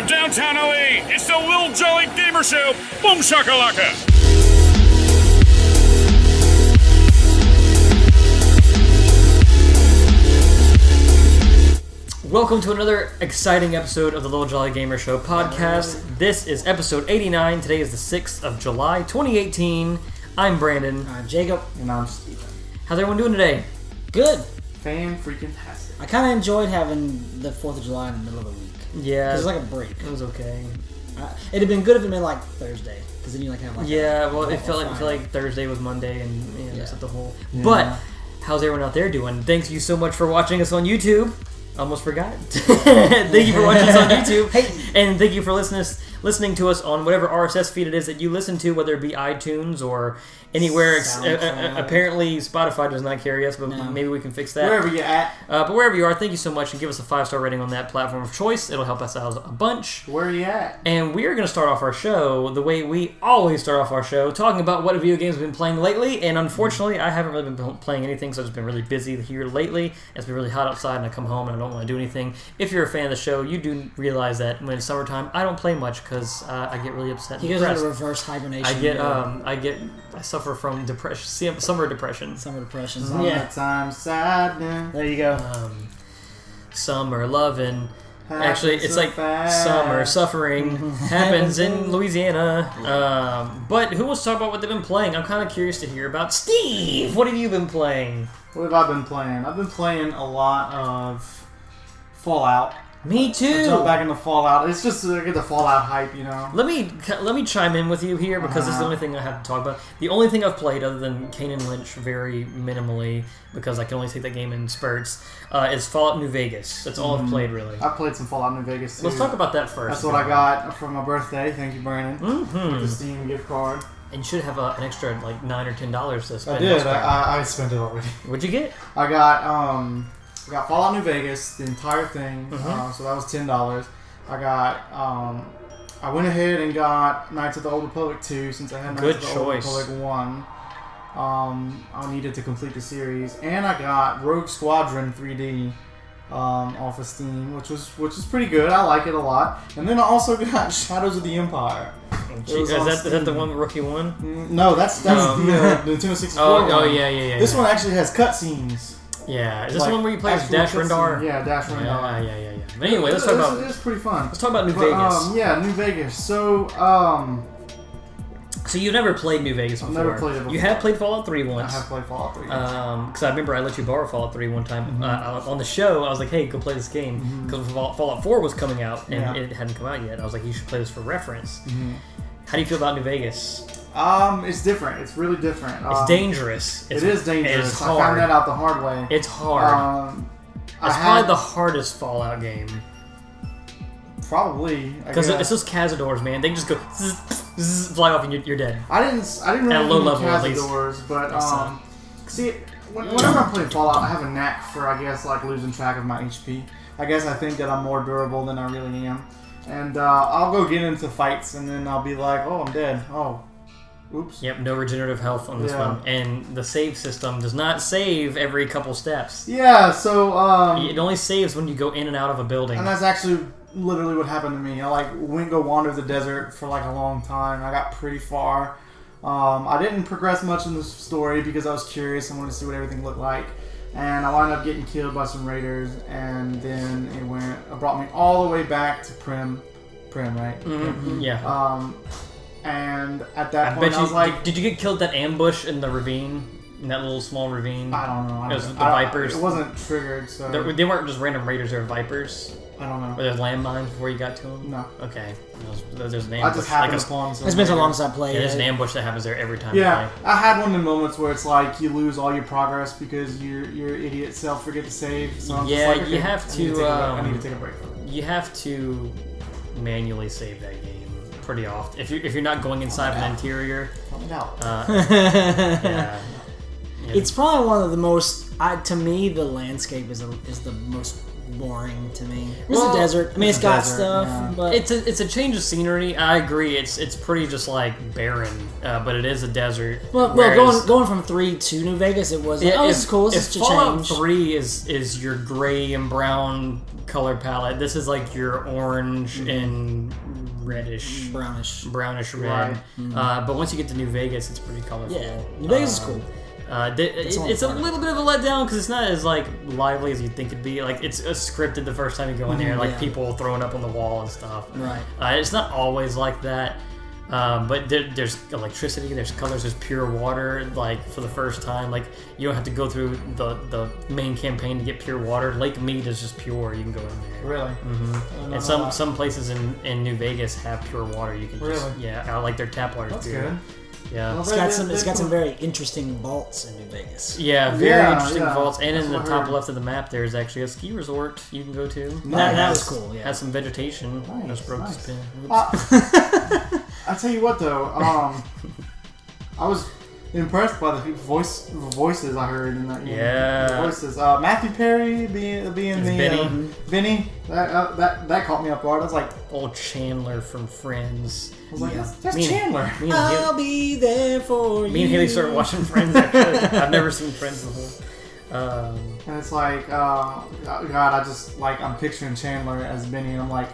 From downtown LA, it's the Lil Jolly Gamer Show. Boom shakalaka! Welcome to another exciting episode of the Little Jolly Gamer Show podcast. This is episode 89. Today is the 6th of July, 2018. I'm Brandon. I'm Jacob. And I'm Steven. How's everyone doing today? Good. Fan-freaking-tastic. I kind of enjoyed having the 4th of July in the middle of the week. Yeah. Because it's like a break. It was okay. It'd have been good if it been like Thursday. Because then you like have like it felt like Thursday was Monday and that's the whole... Yeah. But, how's everyone out there doing? Thanks you so much for watching us on YouTube. Almost forgot. Thank you for watching us on YouTube. Hey. And thank you for listening to us on whatever RSS feed it is that you listen to, whether it be iTunes or anywhere. Apparently, Spotify does not carry us, but maybe we can fix that. Wherever you're at. But wherever you are, thank you so much, and give us a 5-star rating on that platform of choice. It'll help us out a bunch. Where are you at? And we are going to start off our show the way we always start off our show, talking about what video games we've been playing lately. And unfortunately, I haven't really been playing anything, so I've just been really busy here lately. It's been really hot outside, and I come home and I don't want to do anything. If you're a fan of the show, you do realize that when it's summertime, I don't play much because I get really upset. He goes into reverse hibernation. I suffer from depression, summer depression. Summer depression. Summertime sadness. There you go. Summer loving. Happens Actually, it's so like fast. summer suffering happens in Louisiana. But who wants to talk about what they've been playing? I'm kind of curious to hear about Steve. What have you been playing? What have I been playing? I've been playing a lot of Fallout. Me too. Jump back into Fallout. It's just to get the Fallout hype, you know. Let me chime in with you here because this is the only thing I have to talk about. The only thing I've played other than Kane and Lynch very minimally because I can only take that game in spurts is Fallout New Vegas. That's all I've played really. I played some Fallout New Vegas too. Let's talk about that first. That's what I got for my birthday. Thank you, Brandon. With the Steam gift card. And you should have an extra like $9 or $10 to spend. I did. I spent it already. What'd you get? I got Fallout New Vegas, the entire thing. So that was $10. I got. I went ahead and got Knights of the Old Republic 2 since I had Knights of the Old Republic 1. I needed to complete the series, and I got Rogue Squadron 3D off of Steam, which is pretty good. I like it a lot. And then I also got Shadows of the Empire. Is that the one with Rookie One? No, that's the Nintendo 64 one. Oh yeah. This one actually has cutscenes. Yeah, is this one where you play as Dash Rendar? Yeah, Dash Rendar. Yeah. But anyway, let's talk about. It's pretty fun. Let's talk about New Vegas. New Vegas. So, So you've never played New Vegas before? I've never played it before. You have played Fallout 3 once. I have played Fallout 3 once. Because I remember I let you borrow Fallout 3 one time. On the show, I was like, hey, go play this game. Because Fallout 4 was coming out, and it hadn't come out yet. I was like, you should play this for reference. How do you feel about New Vegas? It's different. It's really different. It's dangerous. It is dangerous. It's I hard. found that out the hard way. It's hard. It's probably the hardest Fallout game. Probably. Because it's those Cazadors, man. They just go fly off and you're dead. I didn't really at a low do level, at Cazadors, but see, whenever I play Fallout, I have a knack for, I guess, like losing track of my HP. I guess I think that I'm more durable than I really am. And I'll go get into fights, and then I'll be like, oh, I'm dead. Oh, oops. Yep, no regenerative health on this one. And the save system does not save every couple steps. Yeah, so... it only saves when you go in and out of a building. And that's actually literally what happened to me. I went go wander the desert for a long time. I got pretty far. I didn't progress much in the story because I was curious and wanted to see what everything looked like. And I wound up getting killed by some raiders, and then it brought me all the way back to Prim, right? Yeah. And at that point, I was like, did you get killed at that ambush in the ravine? In that little small ravine? I don't know. It was the Vipers. It wasn't triggered, so... They weren't just random raiders, they were Vipers? I don't know. Were there landmines before you got to them? No. Okay. There's an ambush. I just happened to spawn It's been so long since I played. Yeah, there's an ambush that happens there every time Yeah, you play. I had one of the moments where it's like you lose all your progress because your idiot self forget to save. So I'm just like, okay, you have to... I need to take a break from it. You have to manually save that game pretty often. If you're not going inside of an interior... Find out. Yeah. It's probably one of the most... to me, the landscape is the most boring to me. It's a desert. I mean, it's got stuff, but it's a change of scenery. I agree. It's pretty just like barren, but it is a desert. Well, going from 3 to New Vegas, it was like, this is cool. This is a Fallout change. 3 is your gray and brown color palette. This is like your orange and reddish, brownish red. Right. But once you get to New Vegas, it's pretty colorful. Yeah, New Vegas is cool. It's a little bit of a letdown because it's not as like lively as you'd think it'd be. Like it's scripted the first time you go in there, like people throwing up on the wall and stuff. Right. It's not always like that, but there's electricity, there's colors, there's pure water. Like for the first time, like you don't have to go through the main campaign to get pure water. Lake Mead is just pure. You can go in there. Really? Mm-hmm. And some places in New Vegas have pure water. You can I like their tap water. That's pure. good. Yeah, well, it's got some very interesting vaults in New Vegas. Yeah, very interesting vaults. And in the top left of the map, there's actually a ski resort you can go to. That was cool. Yeah, has some vegetation. Nice, Just broke the nice. spin. I tell you what, though, I was impressed by the voices I heard in that game. Yeah, the voices. Matthew Perry being the Benny. That caught me off guard. I was like, old Chandler from Friends. I was like, that's Chandler. I'll be there for you. Me and Haley started watching Friends. Actually, I've never seen Friends before. And it's like, God, I'm picturing Chandler as Benny, and I'm like,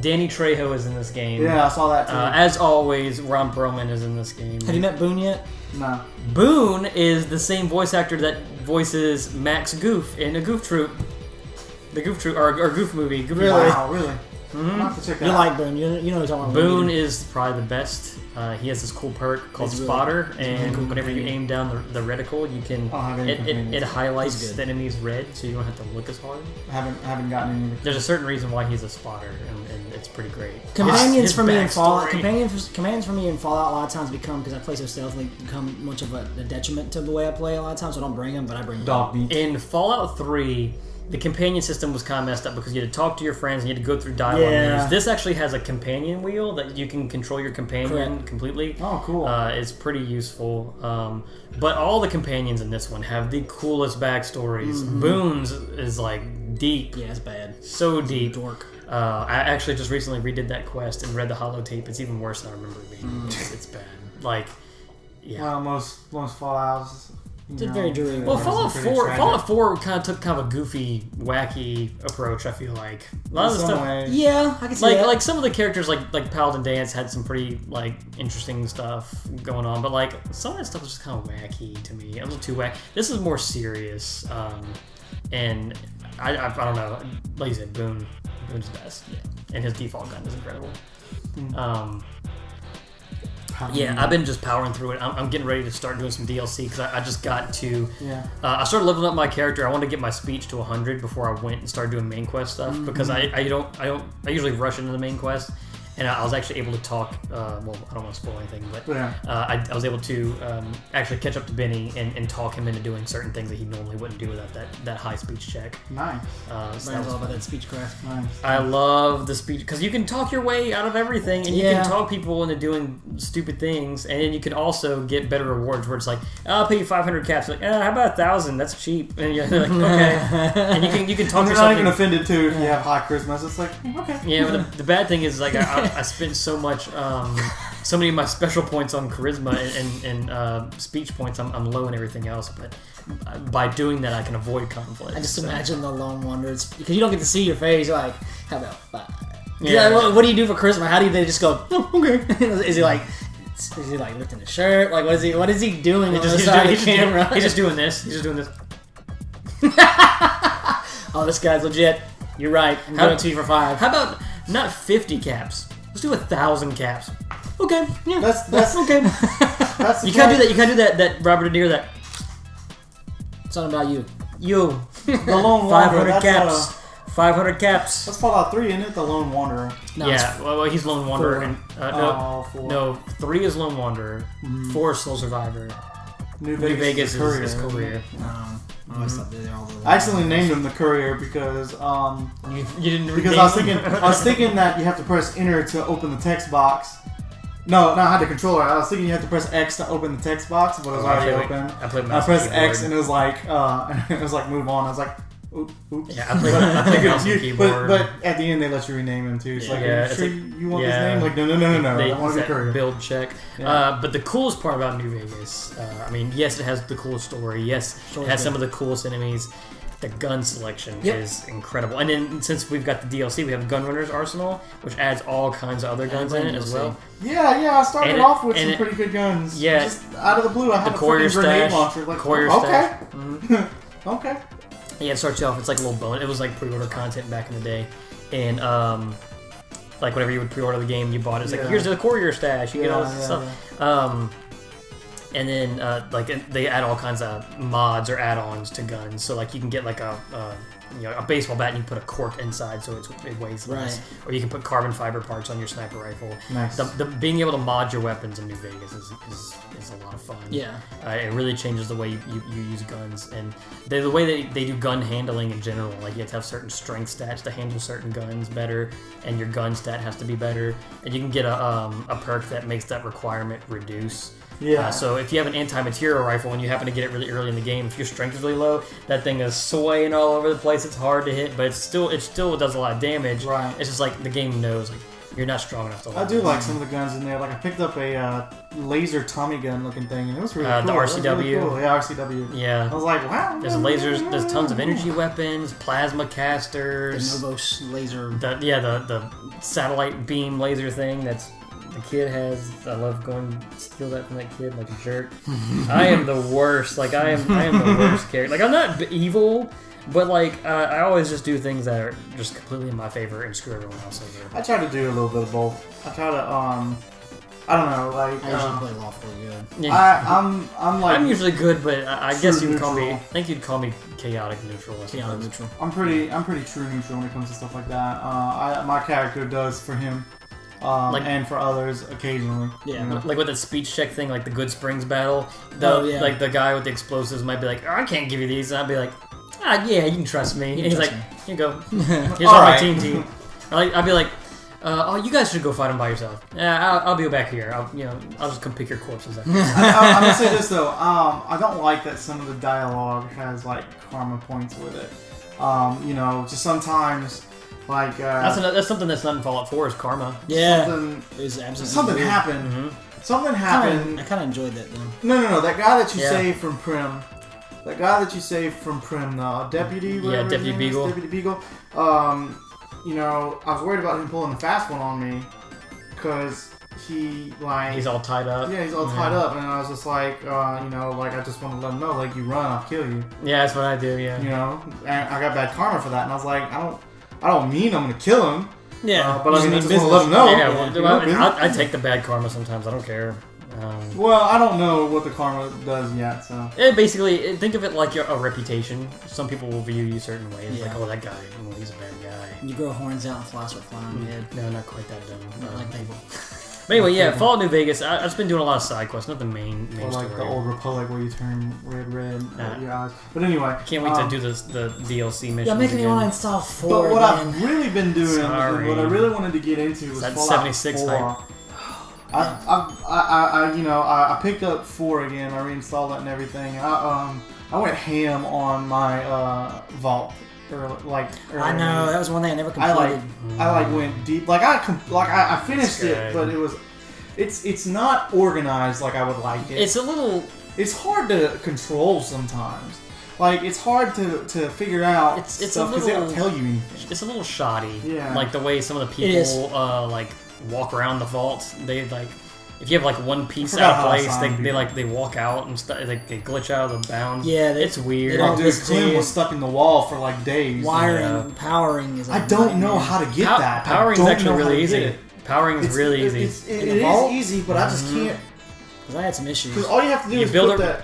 Danny Trejo is in this game. yeah, I saw that too. As always, Ron Perlman is in this game. Have you met Boone yet? No. Boone is the same voice actor that voices Max Goof in a Goof Troop. The Goof Troop, or Goof movie. Goof Really? Wow, really? I'm gonna have to check that You out. like Boone. You know what you're talking about. Boone is probably the best. He has this cool perk called He's really- Spotter, he's a really and cool whenever you companion. aim down the reticle, you can it highlights He's good. the enemies red, so you don't have to look as hard. I haven't gotten any of the There's a certain reason why he's a spotter, and it's pretty great. Companions His for me in Fallout. backstory- Companions for me in Fallout a lot of times become, because I play so stealthily, become much of a detriment to the way I play a lot of times. So I don't bring them, but I bring them. dog beat. In Fallout 3, the companion system was kind of messed up because you had to talk to your friends and you had to go through dialogue menus. This actually has a companion wheel that you can control your companion completely. Oh, cool. It's pretty useful. But all the companions in this one have the coolest backstories. Boone's is like deep. Yeah, it's bad. So deep. Dork. I actually just recently redid that quest and read the holotape. It's even worse than I remember it being. It's bad. Like, yeah. Well, most Fallouts. It's very dreary. Well, Fallout Fallout 4 kind of took kind of a goofy, wacky approach. I feel like a lot of the stuff. Yeah, I can see that. Like some of the characters, like Paladin Dance, had some pretty like interesting stuff going on, but like some of that stuff was just kind of wacky to me. A little too wacky. This is more serious, and I don't know. Like you said, Boone's the best, and his default gun is incredible. Yeah, I've been just powering through it. I'm getting ready to start doing some DLC because I just got to. Yeah. I started leveling up my character. I wanted to get my speech to 100 before I went and started doing main quest stuff because I usually rush into the main quest, and I was actually able to talk. Well, I don't want to spoil anything, but I was able to actually catch up to Benny and talk him into doing certain things that he normally wouldn't do without that high speech check. Nice. So Brian's all about that speechcraft. Nice. I love the speech because you can talk your way out of everything, and you can talk people into doing stupid things, and then you can also get better rewards where it's like, I'll pay you 500 caps. Like, how about 1,000? That's cheap. And you're like, okay. And you can talk You're yourself. not even offended too if you have high charisma. So it's like, okay. Yeah, but the bad thing is like I spent so much, so many of my special points on charisma and speech points. I'm low in everything else, but by doing that, I can avoid conflict. I just imagine the Lone Wanderers, because you don't get to see your face. You're like, how about 5? Yeah. What do you do for charisma? How do they just go? Oh, okay. Is he like lifting his shirt? Like, what is he doing? He's just doing this. He's just doing this. Oh, this guy's legit. You're right. I'm going 2 for 5. How about not 50 caps? Let's do 1,000 caps. Okay, yeah. That's okay. That's You can't do that. You can't do that. Robert De Niro. That Something about you. you. The Lone Wanderer. 500 caps. 500 caps. That's Fallout 3, isn't it? The Lone Wanderer. No, Yeah. Well, he's Lone Wanderer. 4. And, 4. no. 3 is Lone Wanderer. 4 is Sole Survivor. New New Vegas Courier. is Courier. I always thought they were all the I accidentally named him the Courier because You didn't because I was thinking that you have to press enter to open the text box. No, I had the controller. I was thinking you have to press X to open the text box, but it was already open. I played I pressed X and it was like move on. I was like, Oops. Yeah, I play mouse and keyboard. But at the end they let you rename him too. It's like, are you sure you want this name? Like, no. I want to be courier. Build check. Yeah. But the coolest part about New Vegas, I mean, yes, it has the coolest story. Yes, it has some of the coolest enemies. The gun selection is incredible. And then since we've got the DLC, we have Gunrunner's Arsenal, which adds all kinds of other guns in it as well. Yeah, I started off with some pretty good guns. Yeah. Just out of the blue, I have a Courier freaking grenade stash, launcher. Like, Courier okay. stash. Mm-hmm. Okay. Yeah, it starts you off, it's like a little bonus. It was like pre-order content back in the day. And, like, whenever you would pre-order the game, you bought it. It's like, here's the Courier stash. You get all this stuff. Yeah. And then, like, they add all kinds of mods or add-ons to guns. So, like, you can get, like, a baseball bat and you put a cork inside so it weighs less. Or you can put carbon fiber parts on your sniper rifle. Nice. Being able to mod your weapons in New Vegas is a lot of fun. Yeah. It really changes the way you use guns. And the way they do gun handling in general. Like, you have to have certain strength stats to handle certain guns better. And your gun stat has to be better. And you can get a perk that makes that requirement reduce. Yeah. So if you have an anti-material rifle and you happen to get it really early in the game, if your strength is really low, that thing is swaying all over the place. It's hard to hit, but it still does a lot of damage. Right. It's just like the game knows like you're not strong enough to hold. I do like some of the guns in there. Like I picked up a laser Tommy gun looking thing, and it was really cool. The RCW. Really cool. Yeah, RCW. Yeah. I was like, wow. There's lasers. There's tons of energy weapons, plasma casters. The Novos laser. The satellite beam laser thing that's. The kid has. I love going to steal that from that kid like a jerk. I am the worst. Like I am the worst character. Like I'm not evil, but like I always just do things that are just completely in my favor and screw everyone else over. I try to do a little bit of both. I try to I don't know, like I usually play lawfully good. Yeah. I'm like I'm usually good, but I guess you would call me. I neutral. think you'd call me chaotic neutral. Chaotic neutral. I'm pretty true neutral when it comes to stuff like that. My character does for him. And for others occasionally. Yeah. You know? Like with the speech check thing, like the Good Springs battle. Like the guy with the explosives might be like, oh, I can't give you these. And I'd be like, yeah, you can trust me. And he's like, here you go. Here's all my team. I'd be like, you guys should go fight him by yourself. Yeah, I'll be back here. I'll just come pick your corpses. I'm gonna say this though. I don't like that some of the dialogue has like karma points with it. Just sometimes. Like that's something that's not in Fallout 4 is karma. Yeah, something happened. Mm-hmm. Something happened. I kind of enjoyed that though. No. That guy that you saved from Prim. The deputy. Deputy Beagle. Deputy Beagle. I was worried about him pulling a fast one on me because he's all tied up. Yeah, he's all tied up, and I was just like, I just want to let him know, like, you run, I'll kill you. Yeah, that's what I do. Yeah. And I got bad karma for that, and I was like, I don't mean I'm gonna kill him. Yeah, but I just want to let him know. Yeah, I take the bad karma sometimes. I don't care. Well, I don't know what the karma does yet, so. Basically, think of it like a reputation. Some people will view you certain ways, like, oh, that guy, he's a bad guy. You grow horns out and flies with flying on your head. No, not quite that dumb. Not like people. But anyway, Fallout New Vegas, I've just been doing a lot of side quests, not the main or like story. the Old Republic where you turn red your eyes. But anyway. Can't wait to do the DLC missions. You're making me want to install 4 But what I've really been doing, and what I really wanted to get into was Fallout 76 4. hype. I picked up 4 again. I reinstalled it and everything. I went ham on my vault. I know that was one thing I never completed. I went deep. I finished it, but it's not organized like I would like it. It's hard to control sometimes. Like it's hard to figure out stuff because they don't tell you anything. It's a little shoddy. Yeah. Like the way some of the people walk around the vault. They if you have like one piece out of place, they walk out and they glitch out of the bounds. Yeah, it's weird. Clem was stuck in the wall for like days. Wiring, powering is. I don't know how to get that. Powering is actually really easy. Powering is really easy. It is easy, but I just can't. Because I had some issues. Because all you have to do is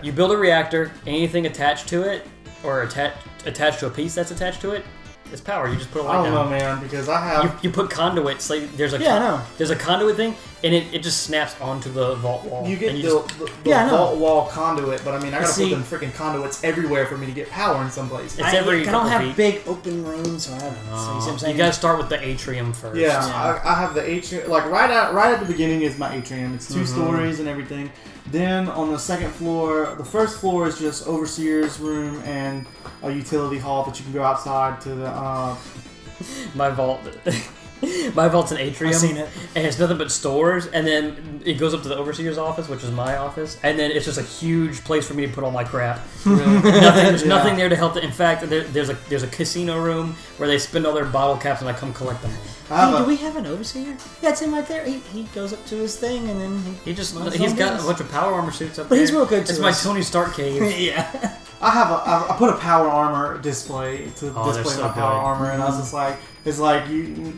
you build a reactor. Anything attached to it, or attached to a piece that's attached to it, is power. You just put a light down. I don't know, man, because I have. You put conduits. Like there's a I know. There's a conduit thing. and it just snaps onto the vault wall. You get and the vault wall conduit, but I mean, I gotta put them freaking conduits everywhere for me to get power in some places. It's every I don't have feet. big open rooms, so I have. So you see what I'm saying? You gotta start with the atrium first. Yeah, I have the atrium. Like right at the beginning is my atrium. It's 2 stories and everything. Then on the second floor, the first floor is just overseer's room and a utility hall that you can go outside to the. My vault. My vault's an atrium. I've seen it. And it's nothing but stores, and then it goes up to the overseer's office, which is my office, and then it's just a huge place for me to put all my crap. There's nothing there to help. In fact, there's a casino room where they spend all their bottle caps, and I come collect them. Hey, do we have an overseer? Yeah, it's him right there. He goes up to his thing, and then he's got a bunch of power armor suits up but there. But he's real good too. It's my Tony Stark cave. Yeah. I put a power armor display to display so my power good. armor, and I was just like, it's like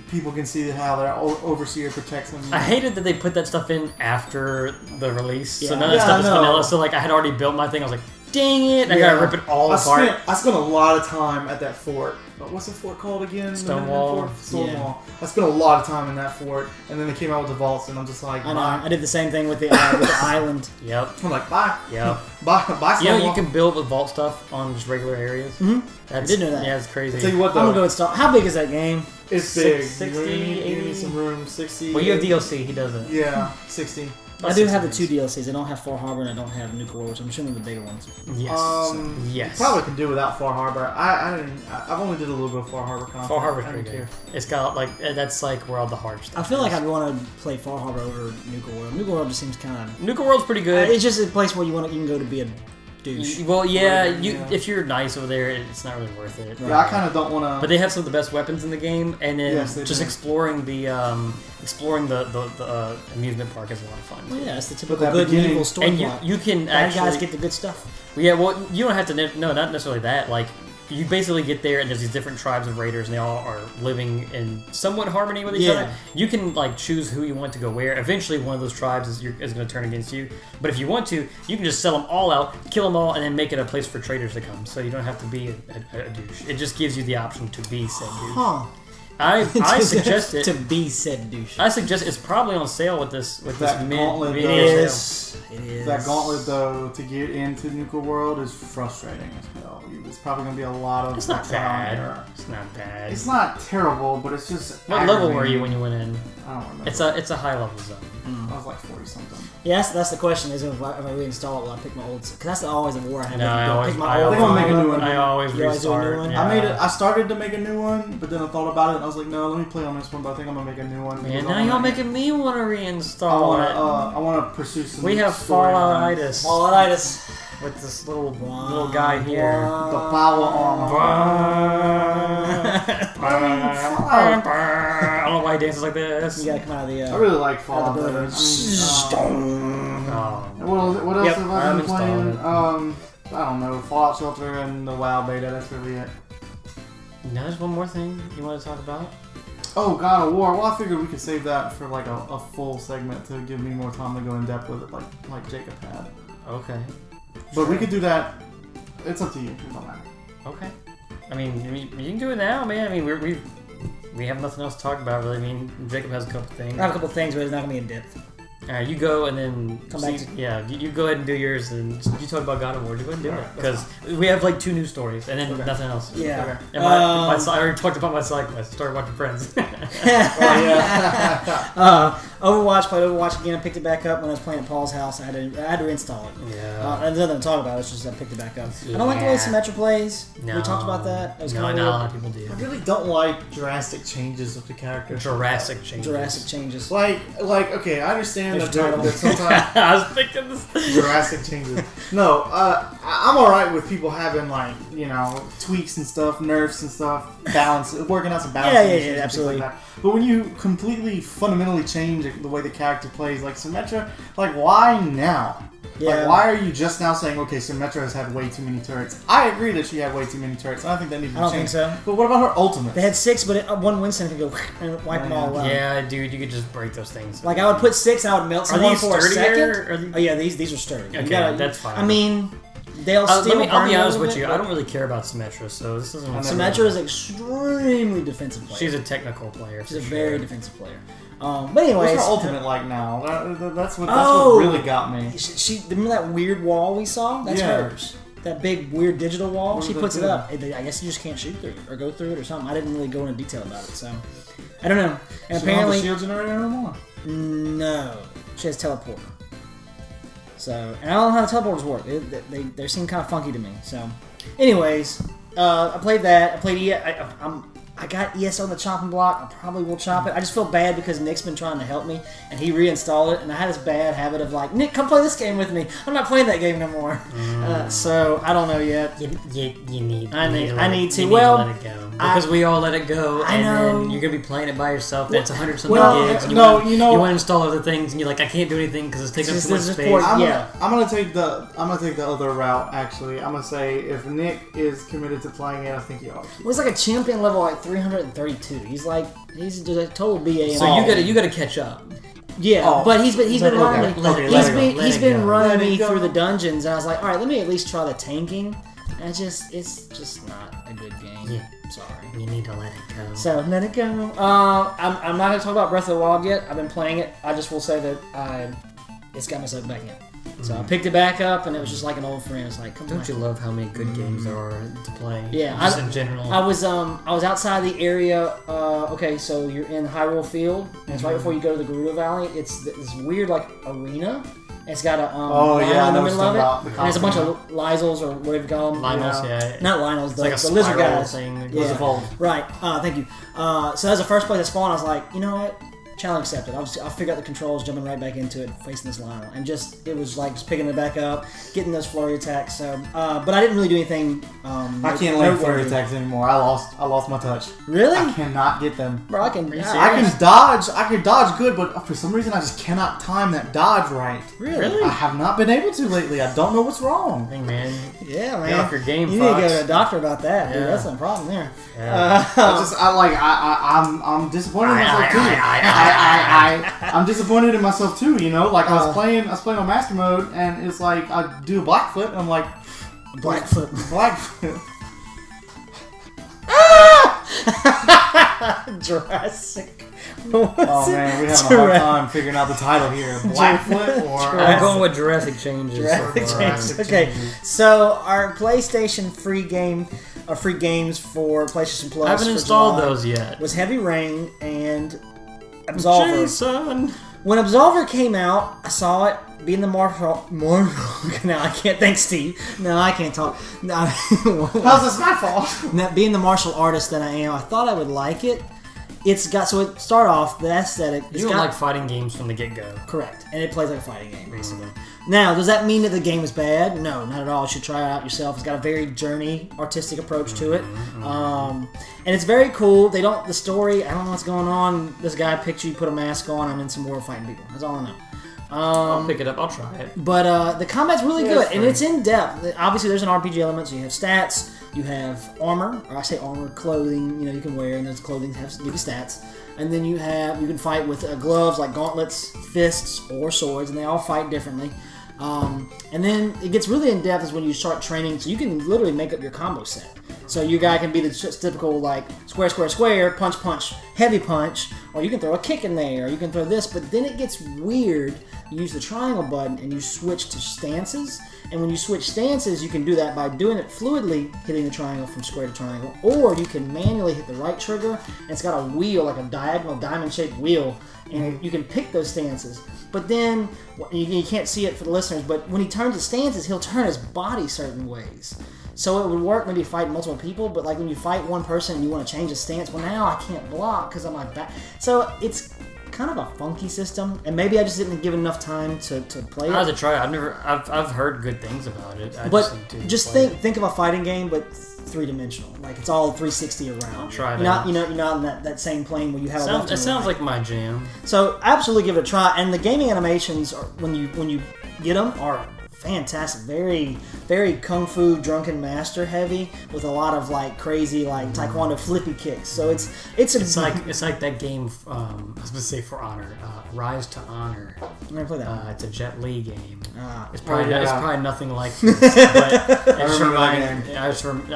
people can see how their overseer protects them. I hated that they put that stuff in after the release, Yeah. so none of that stuff is vanilla. So like I had already built my thing. I was like, dang it! I gotta rip it all apart. I spent a lot of time at that fort. What's the fort called again? Stonewall. Stonewall. I spent a lot of time in that fort, and then they came out with the vaults, and I'm just like, I know. I did the same thing with the island. Yep. I'm like, bye. Yep. Bye. Stonewall. You know, you can build with vault stuff on just regular areas. I did know that. Yeah, it's crazy. I'll tell you what, though. I'm gonna go install. How big is that game? It's big. 60, you need 80? some room. 60. Well, you have DLC. He doesn't. Yeah, 60. I do have the 2 DLCs. I don't have Far Harbor and I don't have Nuclear War, which I'm assuming the bigger ones. Yes. Yes. Probably can do without Far Harbor. I've only did a little bit of Far Harbor content. Far Harbor's pretty good. It's got like that's like where all the hard stuff. I feel like I'd want to play Far Harbor over Nuclear World. Nuclear World just seems kind of. Nuclear World's pretty good. It's just a place where you can go to be a douche. Well, yeah, if you're nice over there, it's not really worth it. Yeah, I kind of don't want to. But they have some of the best weapons in the game, and then just exploring the amusement park is a lot of fun. Well, yeah, it's the typical good and evil story and plot. you can bad actually guys get the good stuff. Yeah, well, you don't have to. No, not necessarily that. Like, you basically get there, and there's these different tribes of raiders, and they all are living in somewhat harmony with each other. You can like choose who you want to go where. Eventually, one of those tribes is going to turn against you. But if you want to, you can just sell them all out, kill them all, and then make it a place for traders to come. So you don't have to be a douche. It just gives you the option to be said douche. Huh. I suggest it to be said douche. I suggest it's probably on sale with this gauntlet. It is. That gauntlet though to get into Nuclear World is frustrating as hell. It's probably gonna be a lot of. It's not bad. It's not bad. It's not terrible, but it's just. What level were you when you went in? I don't remember. It's a high level zone. I was like 40 something. Yes, that's the question. Is if I reinstall it, will I pick my old? Because that's always the war I have. No, I always make a new one. I always restart. Yeah. I started to make a new one, but then I thought about it and I was like, no, let me play on this one. But I think I'm gonna make a new one. Man, now y'all making me want to reinstall it. I want to pursue some. We have Fallout-itis. Fallout-itis. With this little guy here. The power armor. I don't know why he dances like this. You gotta come out of the. I really like Fallout. What else have I been playing? I don't know. Fallout Shelter and the WoW beta. That's really it. Now there's one more thing you want to talk about. Oh, God of War. Well, I figured we could save that for like a full segment to give me more time to go in depth with it, like Jacob had. Okay. But we could do that. It's up to you. It don't matter. Okay. I mean, you can do it now, man. I mean, we have nothing else to talk about, really. I mean, Jacob has a couple things. I have a couple things, but it's not gonna be in depth. Alright, you go and then come back. You go ahead and do yours, and you talk about God of War. You go ahead and do it because we have like 2 news stories and then nothing else. Yeah. Okay. And I already talked about my side quest. Started watching Friends. Overwatch. Played Overwatch again. I picked it back up when I was playing at Paul's house. I had to reinstall it. Yeah. There's nothing to talk about. It's just I picked it back up. I don't like the way Symmetra plays. No. We talked about that. It was not a lot of people do. I really don't like drastic changes of the character. Jurassic changes. Like okay, I understand that sometimes I was thinking this. Jurassic changes. No, I'm alright with people having like tweaks and stuff, nerfs and stuff, working out some balance. Yeah, absolutely. Like that. But when you completely fundamentally change the way the character plays, like Symmetra, like why now? Yeah. Like, why are you just now saying, okay, Symmetra has had way too many turrets? I agree that she had way too many turrets. I don't think that needs to change. I don't think so. But what about her ultimate? They had 6, but one Winston could go and wipe them all out. Yeah, dude, you could just break those things. Like, I would put 6 and I would melt someone for a second. Are these... Oh, yeah, these are sturdy. Okay, that's fine. I mean... they'll still. I'll be honest with you. I don't really care about Symmetra, so this isn't. Symmetra is extremely defensive player. She's a technical player. She's a very defensive player. But anyways, what's her ultimate like now? That's what really got me. She remember that weird wall we saw? That's hers. That big weird digital wall. She puts it up. I guess you just can't shoot through it or go through it or something. I didn't really go into detail about it, so I don't know. And she apparently, don't have the shield generator anymore. No, she has teleporter. So, and I don't know how the teleporters work. They seem kind of funky to me. So, anyways, I played that. I played I got ES on the chopping block. I probably will chop it. I just feel bad because Nick's been trying to help me, and he reinstalled it, and I had this bad habit of like, Nick, come play this game with me. I'm not playing that game no more. So I don't know yet. You need. I need to. You need to let it go because we all let it go, and then you're gonna be playing it by yourself. That's 100 something gigs. And you want to install other things, and you're like, I can't do anything because it's taking up too much space. I'm gonna take the other route. Actually, I'm gonna say if Nick is committed to playing it, I think he ought to. Well, he's like a champion level like 332. He's just a total BA. So you gotta catch up. Yeah, but he's been running me through the dungeons, and I was like, all right, let me at least try the tanking. And it's just not a good game. Yeah. Sorry. You need to let it go. So let it go. I'm not gonna talk about Breath of the Wild yet. I've been playing it. I just will say that it's got myself back in. So I picked it back up, and it was just like an old friend. It's like, come on. Don't you love how many good games there are to play? Yeah, just in general. I was outside the area. Okay, so you're in Hyrule Field, and it's right before you go to the Gerudo Valley. It's this weird like arena. It's got a in the middle of it, and there's a bunch of Lizels or whatever you call them. Lionels, yeah. Not Lionels, it's like the lizard guys. Thing. Yeah. Right. Thank you. So that was the first place I spawned. I was like, you know what? Challenge accepted. I'll figure out the controls, jumping right back into it, facing this Lionel, and it was like just picking it back up, getting those flurry attacks. So, but I didn't really do anything. I can't land flurry attacks anymore. I lost my touch. Really? I cannot get them. Bro, I can dodge. I can dodge good, but for some reason I just cannot time that dodge right. Really? I have not been able to lately. I don't know what's wrong. Hey man. Yeah, man. Get off your game, you Fox. need to go to a doctor about that, dude. That's no problem there. Yeah. I'm disappointed in myself too. I'm disappointed in myself too. You know, like I was playing on master mode, and it's like I do a black flip, and I'm like, black flip. Jurassic. Oh man, we're having a hard time figuring out the title here. Black flip or I'm going with Jurassic changes. Okay, so our PlayStation free games for PlayStation Plus. I haven't installed those yet. Was Heavy Rain and Absolver. Jason. When Absolver came out, I saw it being the martial. Now I can't thank Steve. No, I can't talk. How's this my fault? Being the martial artist that I am, I thought I would like it. It start off the aesthetic. You don't like fighting games from the get-go. Correct, and it plays like a fighting game basically. Now, does that mean that the game is bad? No, not at all. You should try it out yourself. It's got a very journey, artistic approach to it, and it's very cool. The story. I don't know what's going on. This guy picked you, put a mask on, and then some more fighting people. That's all I know. I'll pick it up. I'll try it. But the combat's really good, and it's in depth. Obviously, there's an RPG element, so you have stats. You have armor, or I say armor, clothing, you can wear, and those clothing give you stats. And then you can fight with gloves like gauntlets, fists, or swords, and they all fight differently. And then it gets really in depth is when you start training, so you can literally make up your combo set. So your guy can be the typical like square, square, square, punch, punch, heavy punch, or you can throw a kick in there, or you can throw this, but then it gets weird. You use the triangle button and you switch to stances. And when you switch stances, you can do that by doing it fluidly, hitting the triangle from square to triangle, or you can manually hit the right trigger, and it's got a wheel, like a diagonal diamond-shaped wheel, and you can pick those stances. But then, you can't see it for the listeners, but when he turns his stances, he'll turn his body certain ways. So it would work maybe fighting multiple people, but like when you fight one person and you want to change his stance, well now I can't block because I'm like back. So it's kind of a funky system, and maybe I just didn't give enough time to play it. I had to try it. I've heard good things about it. Just think of a fighting game, but 3-dimensional. Like it's all 360 around. I'll try it. You're not in that same plane where you have. It sounds like my jam. So absolutely give it a try. And the gaming animations are when you get them are fantastic. Very, very kung fu drunken master heavy with a lot of like crazy like taekwondo flippy kicks. So it's like that game. I was gonna say For Honor, Rise to Honor. I never played that one. It's a Jet Li game. It's Probably nothing like this, but I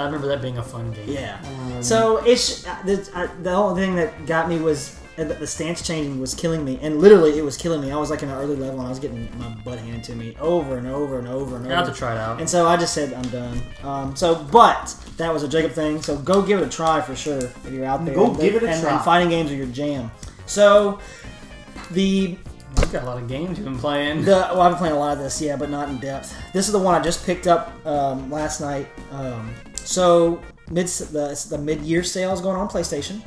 remember that being a fun game. Yeah. So it's the only thing that got me was the stance changing was killing me, and literally it was killing me. I was like in an early level, and I was getting my butt handed to me over and over and over and over. I have to try it out. And so I just said I'm done. But that was a Jacob thing. So go give it a try for sure if you're out there. Go give it a try. And fighting games are your jam. So you've got a lot of games you've been playing. I've been playing a lot of this, yeah, but not in depth. This is the one I just picked up last night. The mid-year sale is going on PlayStation.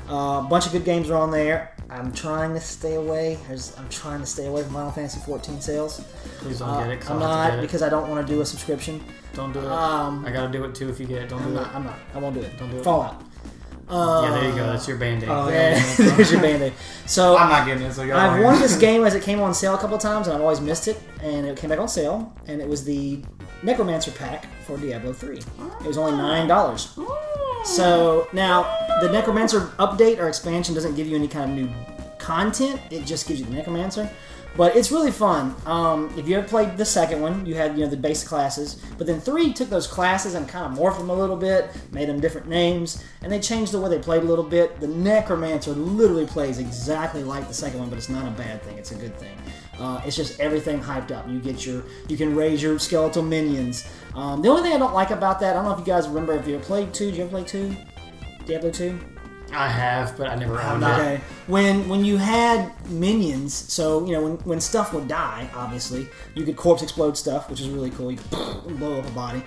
A bunch of good games are on there. I'm trying to stay away. I'm trying to stay away from Final Fantasy 14 sales. Please don't get it. I'm not because I don't want to do a subscription. Don't do it. I gotta do it too if you get it. I'm not. I won't do it. Don't do it. Fallout. Yeah, there you go. That's your Band-Aid. There's your Band-Aid. So I'm not getting it. So I've wanted this game as it came on sale a couple of times, and I've always missed it. And it came back on sale, and it was the Necromancer pack for Diablo 3. It was only $9. So now the Necromancer update or expansion doesn't give you any kind of new content. It just gives you the Necromancer. But it's really fun. If you ever played the second one, you had the basic classes. But then 3 took those classes and kind of morphed them a little bit, made them different names, and they changed the way they played a little bit. The Necromancer literally plays exactly like the second one, but it's not a bad thing. It's a good thing. It's just everything hyped up. You can raise your skeletal minions. The only thing I don't like about that, I don't know if you guys remember if you ever played 2. Did you ever play 2? Diablo 2? I have, but I never owned it. Okay. When you had minions, so when stuff would die, obviously you could corpse explode stuff, which is really cool. You could blow up a body,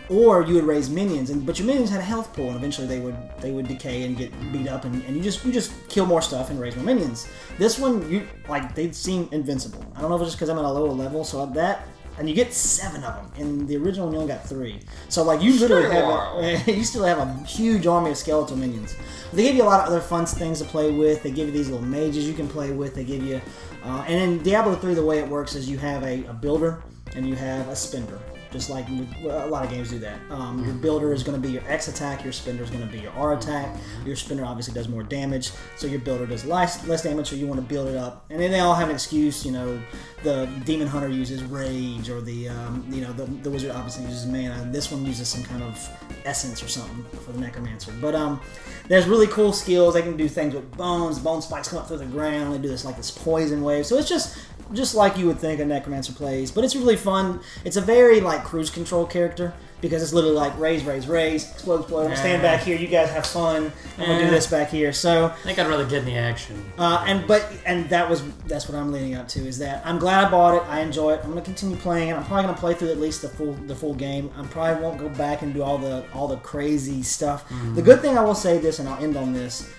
or you would raise minions, but your minions had a health pool, and eventually they would decay and get beat up, and you just kill more stuff and raise more minions. This one, they seem invincible. I don't know if it's just because I'm at a lower level, so and you get 7 of them. In the original, you only got 3. So you literally you still have a huge army of skeletal minions. They give you a lot of other fun things to play with. They give you these little mages you can play with. They give you, and in Diablo 3, the way it works is you have a builder and you have a spender. Just like a lot of games do that. Your builder is going to be your X attack, your spender is going to be your R attack. Your spender obviously does more damage, so your builder does less damage, so you want to build it up. And then they all have an excuse, the Demon Hunter uses Rage, or the Wizard obviously uses Mana, and this one uses some kind of essence or something for the Necromancer. But there's really cool skills. They can do things with bones. Bone spikes come up through the ground. They do this poison wave. So it's just like you would think a Necromancer plays, but it's really fun. It's a very cruise control character because it's literally raise, explode. Stand back here, you guys have fun, and we'll do this back here. So I think I'd rather get in the action. That's what I'm leading up to, is that I'm glad I bought it. I enjoy it. I'm going to continue playing it. I'm probably going to play through at least the full game. I probably won't go back and do all the crazy stuff. The good thing, I will say this, and I'll end on this.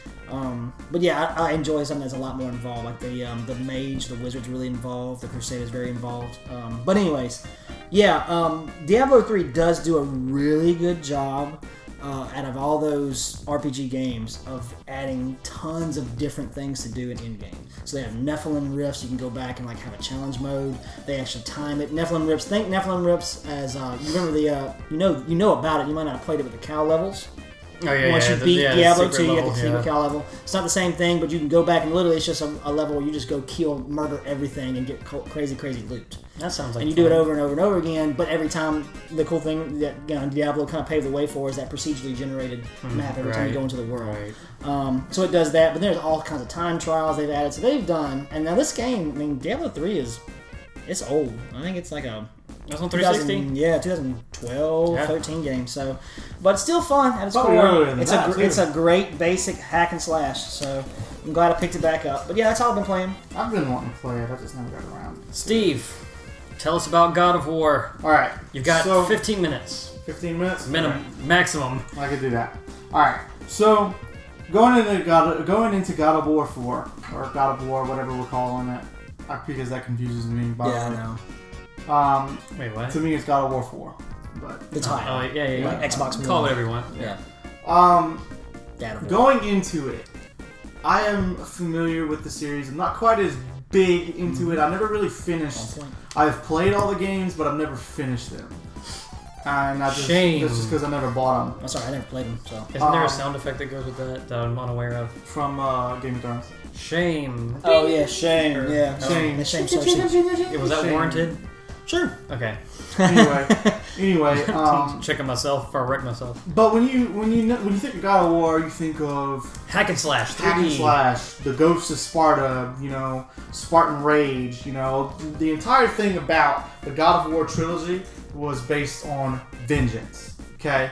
But yeah, I enjoy something that's a lot more involved. Like the mage, the wizard's really involved. The crusader's very involved. But anyways, yeah, Diablo 3 does do a really good job out of all those RPG games of adding tons of different things to do in in-game. So they have Nephilim Rifts. You can go back and have a challenge mode. They actually time it. Nephilim Rifts. Think Nephilim Rifts as you remember the you know about it. You might not have played it with the cow levels. Oh, yeah, Once you beat Diablo 2, you get the secret level, cow level. It's not the same thing, but you can go back and literally it's just a level where you just go murder everything and get crazy loot. That sounds like And you do it over and over and over again, but every time, the cool thing that Diablo kind of paved the way for is that procedurally generated map every time you go into the world. Right. So it does that, but there's all kinds of time trials they've added. So they've done, and now this game, Diablo 3 it's old. I think it's like a... That's on 360? 2012, 13 game. So, but it's still fun at its core. It's a great basic hack and slash. So I'm glad I picked it back up. But yeah, that's all I've been playing. I've been wanting to play it. I just never got around. Steve, tell us about God of War. All right, You've got 15 minutes. 15 minutes, Minimum, maximum. I could do that. All right, so going into God of War 4 or God of War, whatever we're calling it, because that confuses me. I know. Wait, what? To me, it's God of War 4. But The title. Oh, yeah. Like Xbox One. Call it whatever you want. Yeah. Going into it, I am familiar with the series. I'm not quite as big into it. I never really finished. I've played all the games, but I've never finished them. And Shame. That's just because I never bought them. I'm sorry, I never played them. So isn't there a sound effect that goes with that I'm unaware of? From Game of Thrones. Shame. Oh yeah, shame. Yeah, shame. The shame Cersei. Was that warranted? Sure. Okay. Anyway, checking myself before I wreck myself. But when you think of God of War, you think of hack and slash, 3D. Hack and slash, the Ghosts of Sparta, Spartan Rage, the entire thing about the God of War trilogy was based on vengeance. Okay,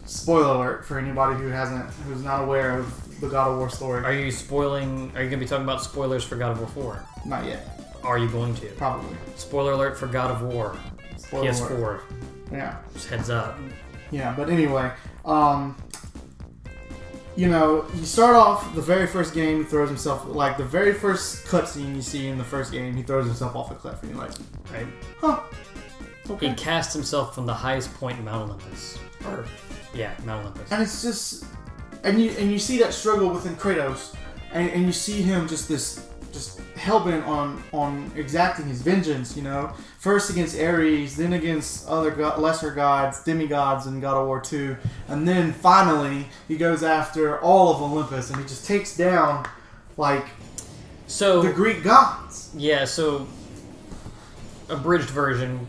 spoiler alert for anybody who's not aware of the God of War story. Are you going to be talking about spoilers for God of War 4? Not yet. Are you going to? Probably. Spoiler alert for God of War. Spoiler PS4. Alert. Yeah. Just heads up. Yeah, but anyway, you start off the very first game, he throws himself, like the very first cutscene you see in the first game, he throws himself off a cliff, and you're like, right? Huh. Okay. He cast himself from the highest point in Mount Olympus. Mount Olympus. And it's just, and you see that struggle within Kratos, and you see him just hellbent on exacting his vengeance, First against Ares, then against other lesser gods, demigods in God of War 2, and then finally he goes after all of Olympus, and he just takes down, the Greek gods. Yeah, so, abridged version,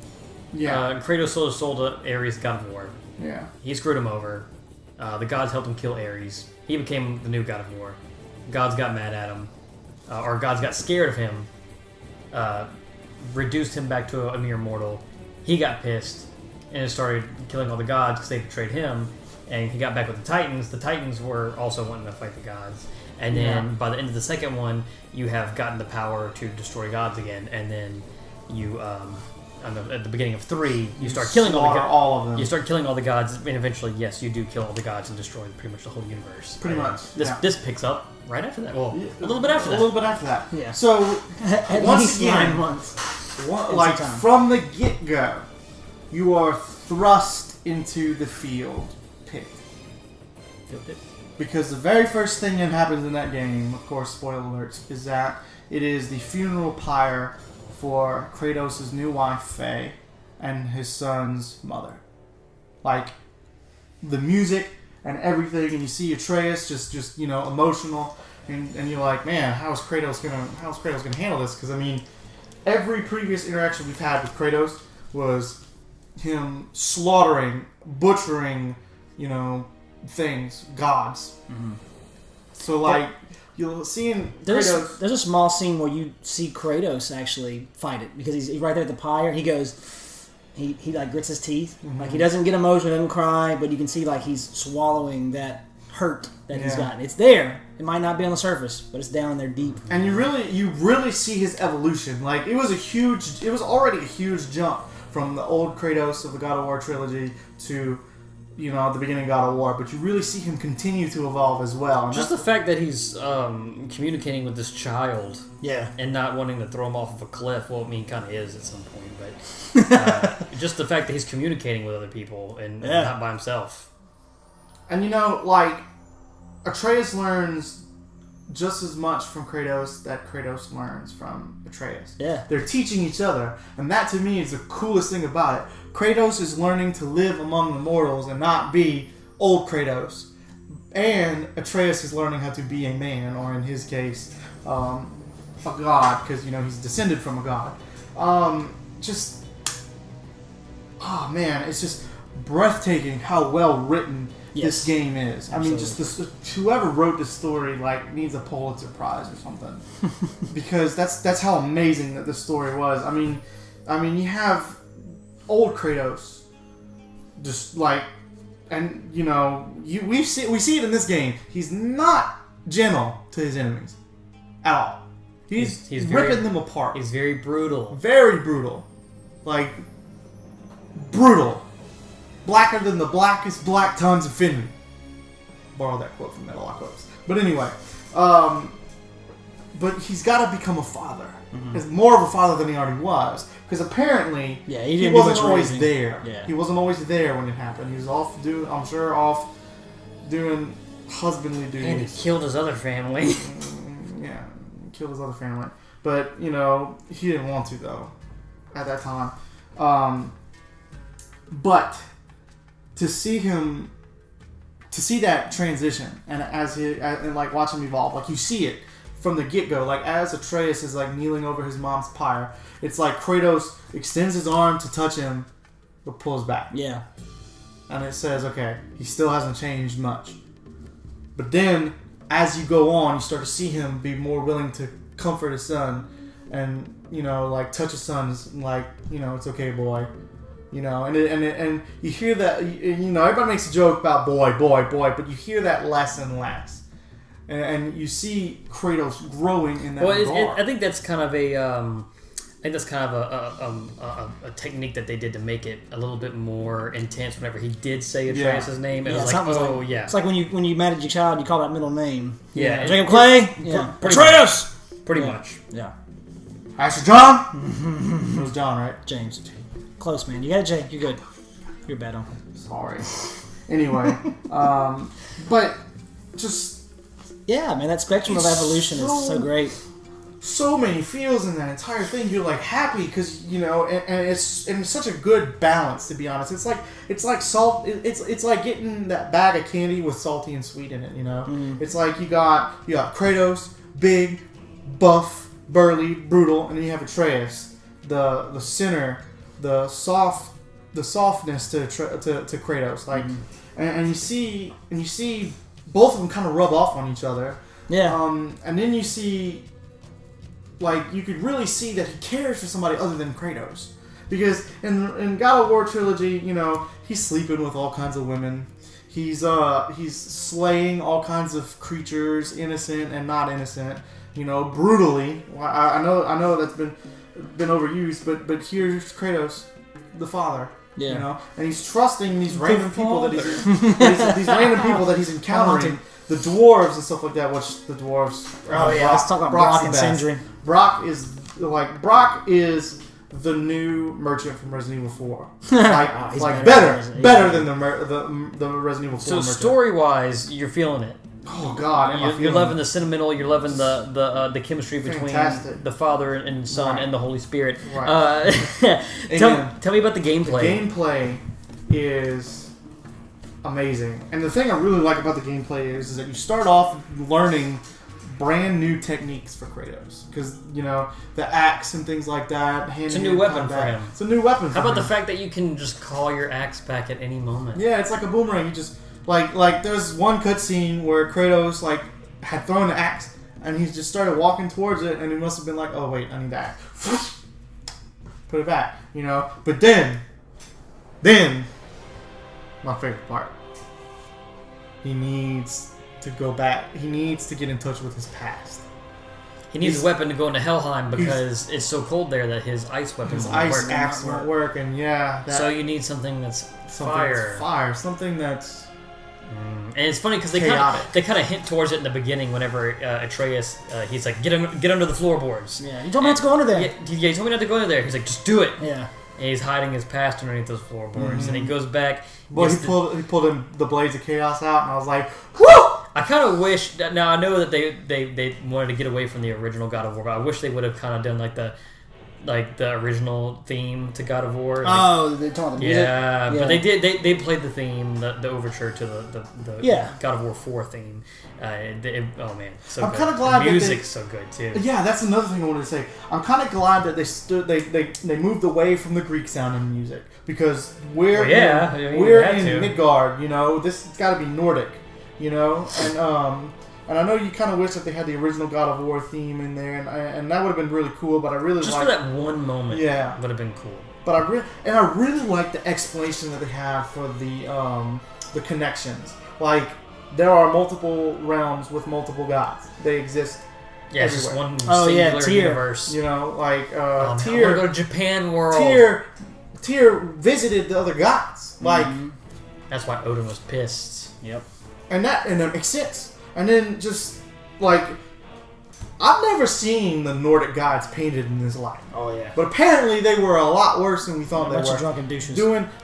Kratos sold to Ares, God of War. Yeah. He screwed him over. The gods helped him kill Ares. He became the new God of War. Gods got mad at him. Or gods got scared of him, reduced him back to a mere mortal. He got pissed and started killing all the gods because they betrayed him. And he got back with the Titans. The Titans were also wanting to fight the gods. And then by the end of the second one, you have gotten the power to destroy gods again. And then you, at the beginning of 3, you start killing all of them. You start killing all the gods, and eventually, yes, you do kill all the gods and destroy pretty much the whole universe. Pretty much. This picks up right after that. Well, a little bit after that. A little bit after that. Yeah. So, once again, 9 months. From the get-go, you are thrust into the field pit. Because the very first thing that happens in that game, of course, spoiler alerts, is that it is the funeral pyre for Kratos' new wife, Faye, and his son's mother. The music and everything, and you see Atreus just emotional, and you're like, man, how's Kratos gonna handle this? Because every previous interaction we've had with Kratos was him slaughtering, butchering, things, gods. Mm-hmm. So you'll see in Kratos. There's a small scene where you see Kratos actually fight it because he's right there at the pyre. He goes, he grits his teeth. Mm-hmm. He doesn't get emotional, doesn't cry, but you can see he's swallowing that hurt that he's gotten. It's there. It might not be on the surface, but it's down there deep. And you really see his evolution. It was already a huge jump from the old Kratos of the God of War trilogy to at the beginning of God of War, but you really see him continue to evolve as well. And just the fact that he's communicating with this child, and not wanting to throw him off of a cliff. Well, kind of is at some point, but just the fact that he's communicating with other people and not by himself. And Atreus learns just as much from Kratos that Kratos learns from Atreus. Yeah. They're teaching each other, and that to me is the coolest thing about it. Kratos is learning to live among the mortals and not be old Kratos. And Atreus is learning how to be a man, or in his case, a god, because, he's descended from a god. It's just breathtaking how well written this game is. Absolutely. Whoever wrote this story needs a Pulitzer Prize or something, because that's how amazing that this story was. You have old Kratos, just and we see it in this game. He's not gentle to his enemies at all. He's ripping them apart. He's very brutal. Very brutal, brutal. Blacker than the blackest black tons of Finley. Borrow that quote from Metal Quotes. But anyway, but he's got to become a father. Mm-hmm. He's more of a father than he already was, because apparently he wasn't always there. Yeah. He wasn't always there when it happened. He was off doing husbandly duties. And he killed his other family. killed his other family. But he didn't want to though at that time. But to see that transition and and like watch him evolve, like you see it from the get-go, like as Atreus is like kneeling over his mom's pyre, it's like Kratos extends his arm to touch him but pulls back. Yeah. And it says, okay, he still hasn't changed much. But then as you go on, you start to see him be more willing to comfort his son and like touch his son, like it's okay, boy. And you hear that, everybody makes a joke about boy, but you hear that less and less. And you see Kratos growing in that regard. I think that's kind of a technique that they did to make it a little bit more intense whenever he did say Atreus' name. It was like, It's like when you mad at your child, you call that middle name. Yeah. Jacob Clay? Yeah. Atreus! Pretty much. Yeah. Asher John? It was John, right? James. Close, man. You got it, Jay. You're good. You're bad, uncle. Sorry. Anyway, but just... Yeah, man, that spectrum of evolution is so great. So many feels in that entire thing. You're like happy because and it's such a good balance, to be honest. It's like salt. It's like getting that bag of candy with salty and sweet in it. It's like you got Kratos, big, buff, burly, brutal, and then you have Atreus, the sinner, the softness to Kratos, like, and you see both of them kind of rub off on each other. Yeah. And then you see, like, you could really see that he cares for somebody other than Kratos, because in God of War trilogy, he's sleeping with all kinds of women. He's slaying all kinds of creatures, innocent and not innocent. Brutally. I know that's been overused, but here's Kratos, the father. Yeah. And he's trusting these random people that he's encountering, the dwarves and stuff like that. Which the dwarves. Let's talk about Brock and Sindri. Brock is the new merchant from Resident Evil 4. Better than the Resident Evil 4. So merchant. Story-wise, you're feeling it. Oh God, you're loving the sentimental. You're loving the chemistry between the Father and Son and the Holy Spirit. Right. Tell me about the gameplay. The gameplay is amazing, and the thing I really like about the gameplay is that you start off learning brand new techniques for Kratos, because the axe and things like that. It's a new weapon for him. It's a new weapon. How about the fact that you can just call your axe back at any moment? Yeah, it's like a boomerang. You just like there's one cutscene where Kratos had thrown the axe and he just started walking towards it, and he must have been like, oh wait, I need that. Put it back, But then my favorite part. He needs to go back. He needs to get in touch with his past. He needs a weapon to go into Helheim because it's so cold there that his ice weapon won't work. His ice axe won't work, and so you need something that's fire. Something that's... And it's funny because they kind of hint towards it in the beginning whenever Atreus, he's like, get under the floorboards. Yeah, you told me not to go under there. Yeah, he told me not to go under there. He's like, just do it. Yeah. And he's hiding his past underneath those floorboards, and he goes back. Well, he pulled in the Blades of Chaos out, and I was like, whoo! I kind of wish. Now I know that they wanted to get away from the original God of War, but I wish they would have kind of done like the original theme to God of War. They talking about the music? Yeah, but they did. They played the theme, the overture to the God of War 4 theme. Oh man, so I'm good. kind of glad the music's so good too. Yeah, that's another thing I wanted to say. I'm kind of glad that they moved away from the Greek sound in music, because we're in Midgard. This has got to be Nordic. And I know you kind of wish that they had the original God of War theme in there, and that would have been really cool. But I really just for that one moment, would have been cool. But I really like the explanation that they have for the connections. Like, there are multiple realms with multiple gods. They exist. Yeah, it's just one singular universe. Tyr. I want to go to Japan world. Tyr visited the other gods. Like, that's why Odin was pissed. Yep. And that makes sense. And then just like, I've never seen the Nordic gods painted in this light. Oh yeah. But apparently they were a lot worse than we thought they were. A bunch of drunken douches.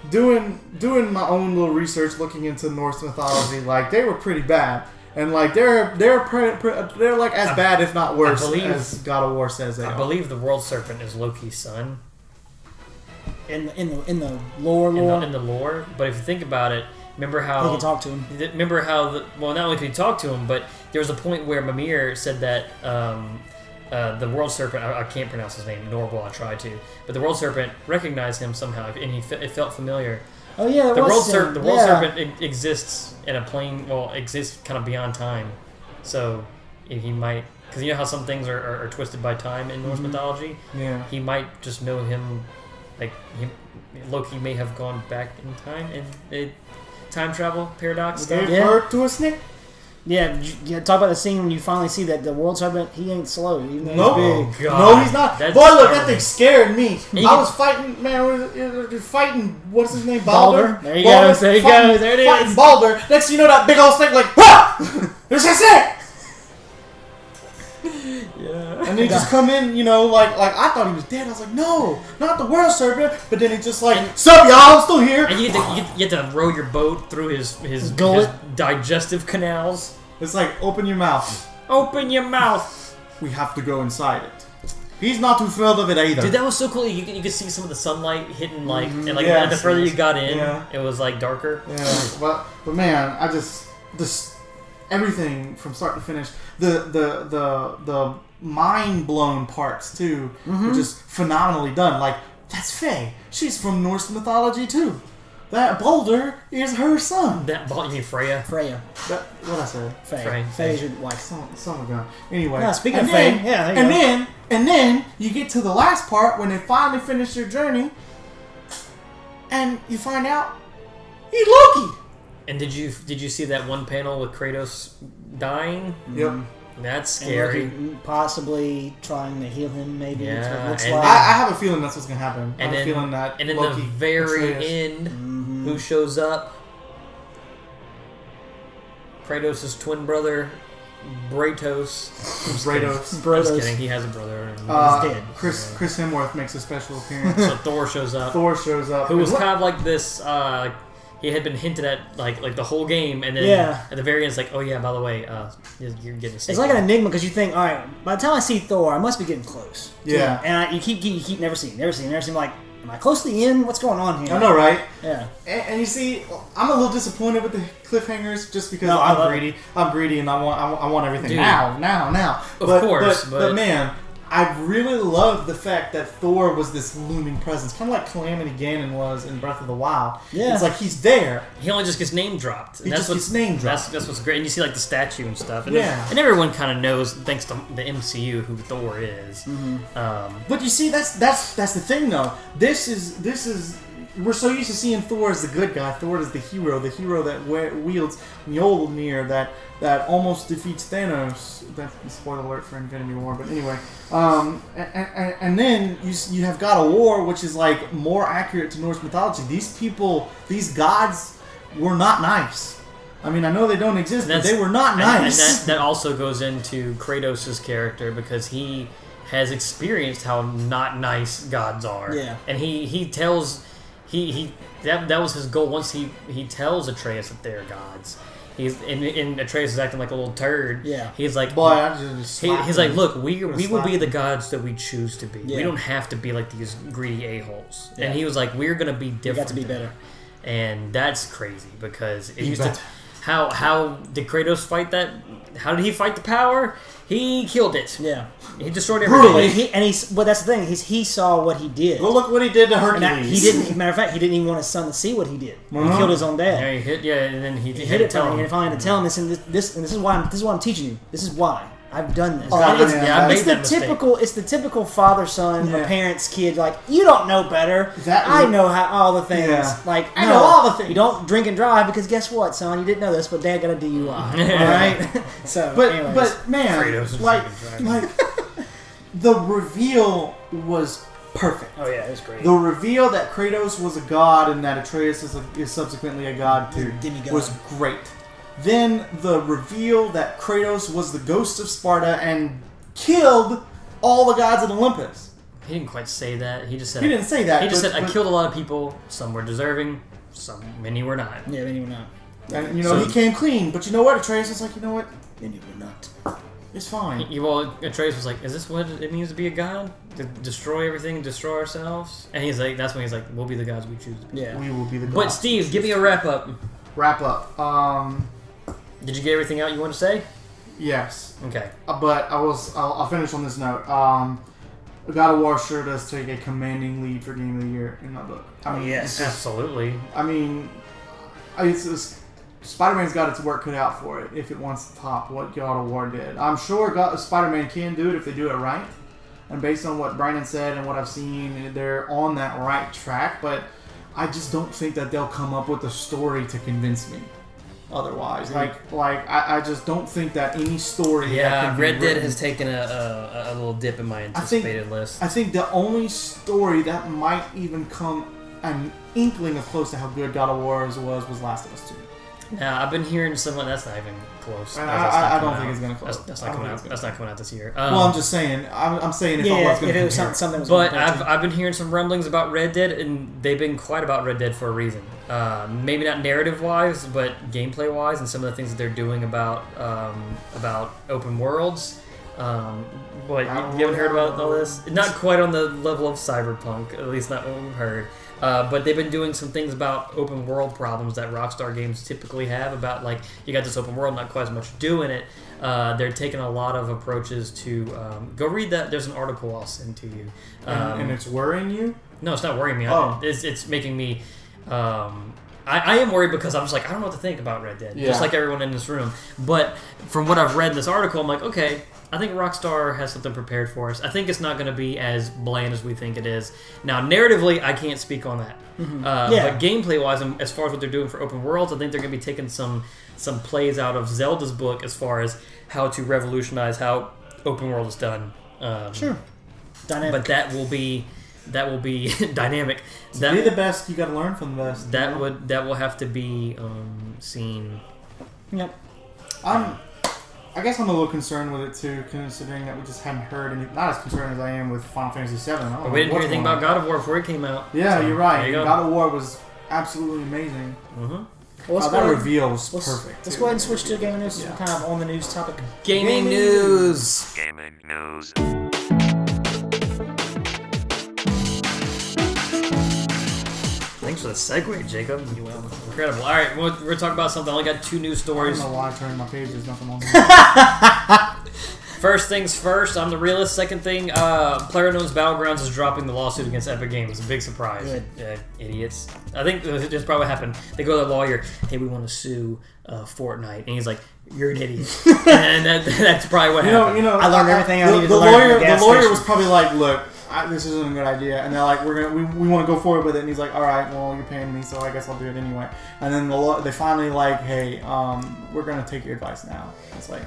Doing my own little research, looking into Norse mythology, like, they were pretty bad. And like they're like as bad, if not worse, as God of War says they are. I believe the World Serpent is Loki's son. In the lore. In the lore, but if you think about it, remember how he can talk to him. Remember how not only could he talk to him, but there was a point where Mimir said that the World Serpent, I can't pronounce his name, nor will I try to, but the World Serpent recognized him somehow, and it felt familiar. Oh yeah, the World Serpent exists in a plane, exists kind of beyond time, so he might, because you know how some things are twisted by time in Norse mythology. Yeah, he might just know him, like Loki may have gone back in time in time travel paradox stuff. To a snake. Yeah, talk about the scene when you finally see that the World Serpent, he ain't slow. Even though he's big. God. No, he's not. Boy, look, that thing scared me. I was fighting, man, fighting, what's his name, Baldur? There he goes, there he goes, there it is. Fighting Baldur. Next thing you know, that big old snake, like, wah! There's a snake! Yeah. And they just come in, you know, like I thought he was dead. I was like, no, not the World Serpent. But then he just like, sup, y'all, I'm still here. And you get to row your boat through his digestive canals. It's like, open your mouth. Open your mouth. We have to go inside it. He's not too thrilled of it either. Dude, that was so cool. You could see some of the sunlight hitting, like, and like the further you got in, it was like darker. Yeah, but man, I just everything from start to finish. The mind blown parts too were just phenomenally done. Like, that's Faye. She's from Norse mythology too. That Baldur is her son. You mean Freya? Freya. What I said? Faye. Faye's your wife. Son of a gun. Anyway. No, speaking of Faye, and then you get to the last part when they finally finish their journey, and you find out he's Loki. And did you see that one panel with Kratos dying? Yep. That's scary. And possibly trying to heal him, maybe. Yeah. That's what it looks And like. I have a feeling that's what's gonna happen. And I have a feeling that. And in Loki the very end, who shows up? Kratos' twin brother, Bratos. Bratos. I'm just kidding. He has a brother. He's dead. Chris Hemsworth makes a special appearance. So Thor shows up. Who was kind of like this. He had been hinted at like the whole game, and then at the very end, it's like, oh yeah, by the way, you're getting a sequel. It's like an enigma because you think, all right, by the time I see Thor, I must be getting close. Yeah. And you keep never seeing. Like, am I close to the end? What's going on here? I know, right? Yeah. And you see, I'm a little disappointed with the cliffhangers just because I'm greedy. I'm greedy, and I want everything now. Of course, but man, I really love the fact that Thor was this looming presence, kind of like Calamity Ganon was in Breath of the Wild. Yeah. It's like he's there. He only just gets name dropped. He just gets name dropped. That's what's great. And you see like the statue and stuff. And and everyone kind of knows, thanks to the MCU, who Thor is. But you see, that's the thing though. This is. We're so used to seeing Thor as the good guy. Thor is the hero that wields Mjolnir, that almost defeats Thanos. That's a spoiler alert for Infinity War, but anyway. And then you have God of War, which is like more accurate to Norse mythology. These gods were not nice. I mean, I know they don't exist, but they were not nice. And that also goes into Kratos' character because he has experienced how not nice gods are. Yeah. And he tells... That was his goal. Once he tells Atreus that they're gods, and Atreus is acting like a little turd. Yeah, he's like, boy, he's like, look, we will be the gods that we choose to be. Yeah. We don't have to be like these greedy a-holes. Yeah. And he was like, we're gonna be different. We got to be better. And that's crazy because it used to. How did Kratos fight that? How did he fight the power? He killed it. Yeah. He destroyed everything. But that's the thing. He saw what he did. Well, look what he did to Hercules. He didn't. Matter of fact, he didn't even want his son to see what he did. He killed his own dad. Yeah, he hit. Yeah, and then he hit it to him. And finally had to tell him this, and this is why I'm teaching you. This is why I've done this. It's the typical father-son or parents-kid. Like, you don't know better. I know all the things. Yeah. Like, I know all the things. You don't drink and drive because guess what, son? You didn't know this, but Dad got a DUI. All right. So, but man, like the reveal was perfect. Oh yeah, it was great. The reveal that Kratos was a god and that Atreus is subsequently a god too was great. Then the reveal that Kratos was the ghost of Sparta and killed all the gods of Olympus. He didn't quite say that. He just said... He didn't say that. He just said, I killed a lot of people. Some were deserving. Many were not. Yeah, many were not. And he came clean. But you know what? Atreus is like, you know what? And you were not. It's fine. Atreus was like, is this what it means to be a god? To destroy everything, destroy ourselves? And he's like, that's when he's like, we'll be the gods we choose. Yeah. We will be the gods. But Steve, give me a wrap up. Wrap up. Did you get everything out you want to say? Yes. Okay. But I'll finish on this note. God of War sure does take a commanding lead for Game of the Year in my book. I mean, yes. Absolutely. I mean, Spider-Man's got its work cut out for it if it wants to top what God of War did. I'm sure Spider-Man can do it if they do it right. And based on what Brandon said and what I've seen, they're on that right track. But I just don't think that they'll come up with a story to convince me. Otherwise, I just don't think that any story. Yeah, Red Dead has taken a little dip in my anticipated list. I think the only story that might even come an inkling of close to how good God of War was Last of Us 2. Now, I've been hearing someone that's not even close. I don't think it's gonna close. That's not coming out. That's not coming out this year. Well, I'm just saying. I'm saying if it was going to be something. But I've been hearing some rumblings about Red Dead, and they've been quiet about Red Dead for a reason. Maybe not narrative wise, but gameplay wise, and some of the things that they're doing about open worlds. What you haven't heard about all this? Not quite on the level of Cyberpunk, at least not what we've heard. But they've been doing some things about open world problems that Rockstar games typically have. About like you got this open world, not quite as much doing it. They're taking a lot of approaches to go read that. There's an article I'll send to you. And it's worrying you? No, it's not worrying me. Oh. It's making me. I am worried because I'm just like I don't know what to think about Red Dead, just like everyone in this room. But from what I've read in this article, I'm like, okay, I think Rockstar has something prepared for us. I think it's not going to be as bland as we think it is. Now, narratively, I can't speak on that. But gameplay-wise, and as far as what they're doing for open worlds, I think they're going to be taking some plays out of Zelda's book as far as how to revolutionize how open world is done. Sure, dynamic. But that will be dynamic. To be the best, you got to learn from the best. That will have to be seen. Yep. I guess I'm a little concerned with it too, considering that we just hadn't heard any. Not as concerned as I am with Final Fantasy VII. But we didn't hear anything about God of War before it came out. Yeah, so, you're right. you God of War was absolutely amazing. Well, that reveal was perfect. Let's go ahead and switch to gaming news. Kind of on the news topic. Gaming news. Gaming news. Thanks for the segue, Jacob. You will. Incredible. All right, we're talking about something. I only got 2 news stories. I don't know why I turned my page. There's nothing on here. First things first, I'm the realist. Second thing, PlayerUnknown's Battlegrounds is dropping the lawsuit against Epic Games. A big surprise. Good. Idiots. I think that's probably what happened. They go to the lawyer, hey, we want to sue Fortnite. And he's like, you're an idiot. And that's probably what happened. I learned everything I needed to learn. The lawyer was probably like, look, this isn't a good idea. And they're like, we want to go forward with it. And he's like, all right, well, you're paying me, so I guess I'll do it anyway. And then they finally like, hey, we're going to take your advice now. It's like,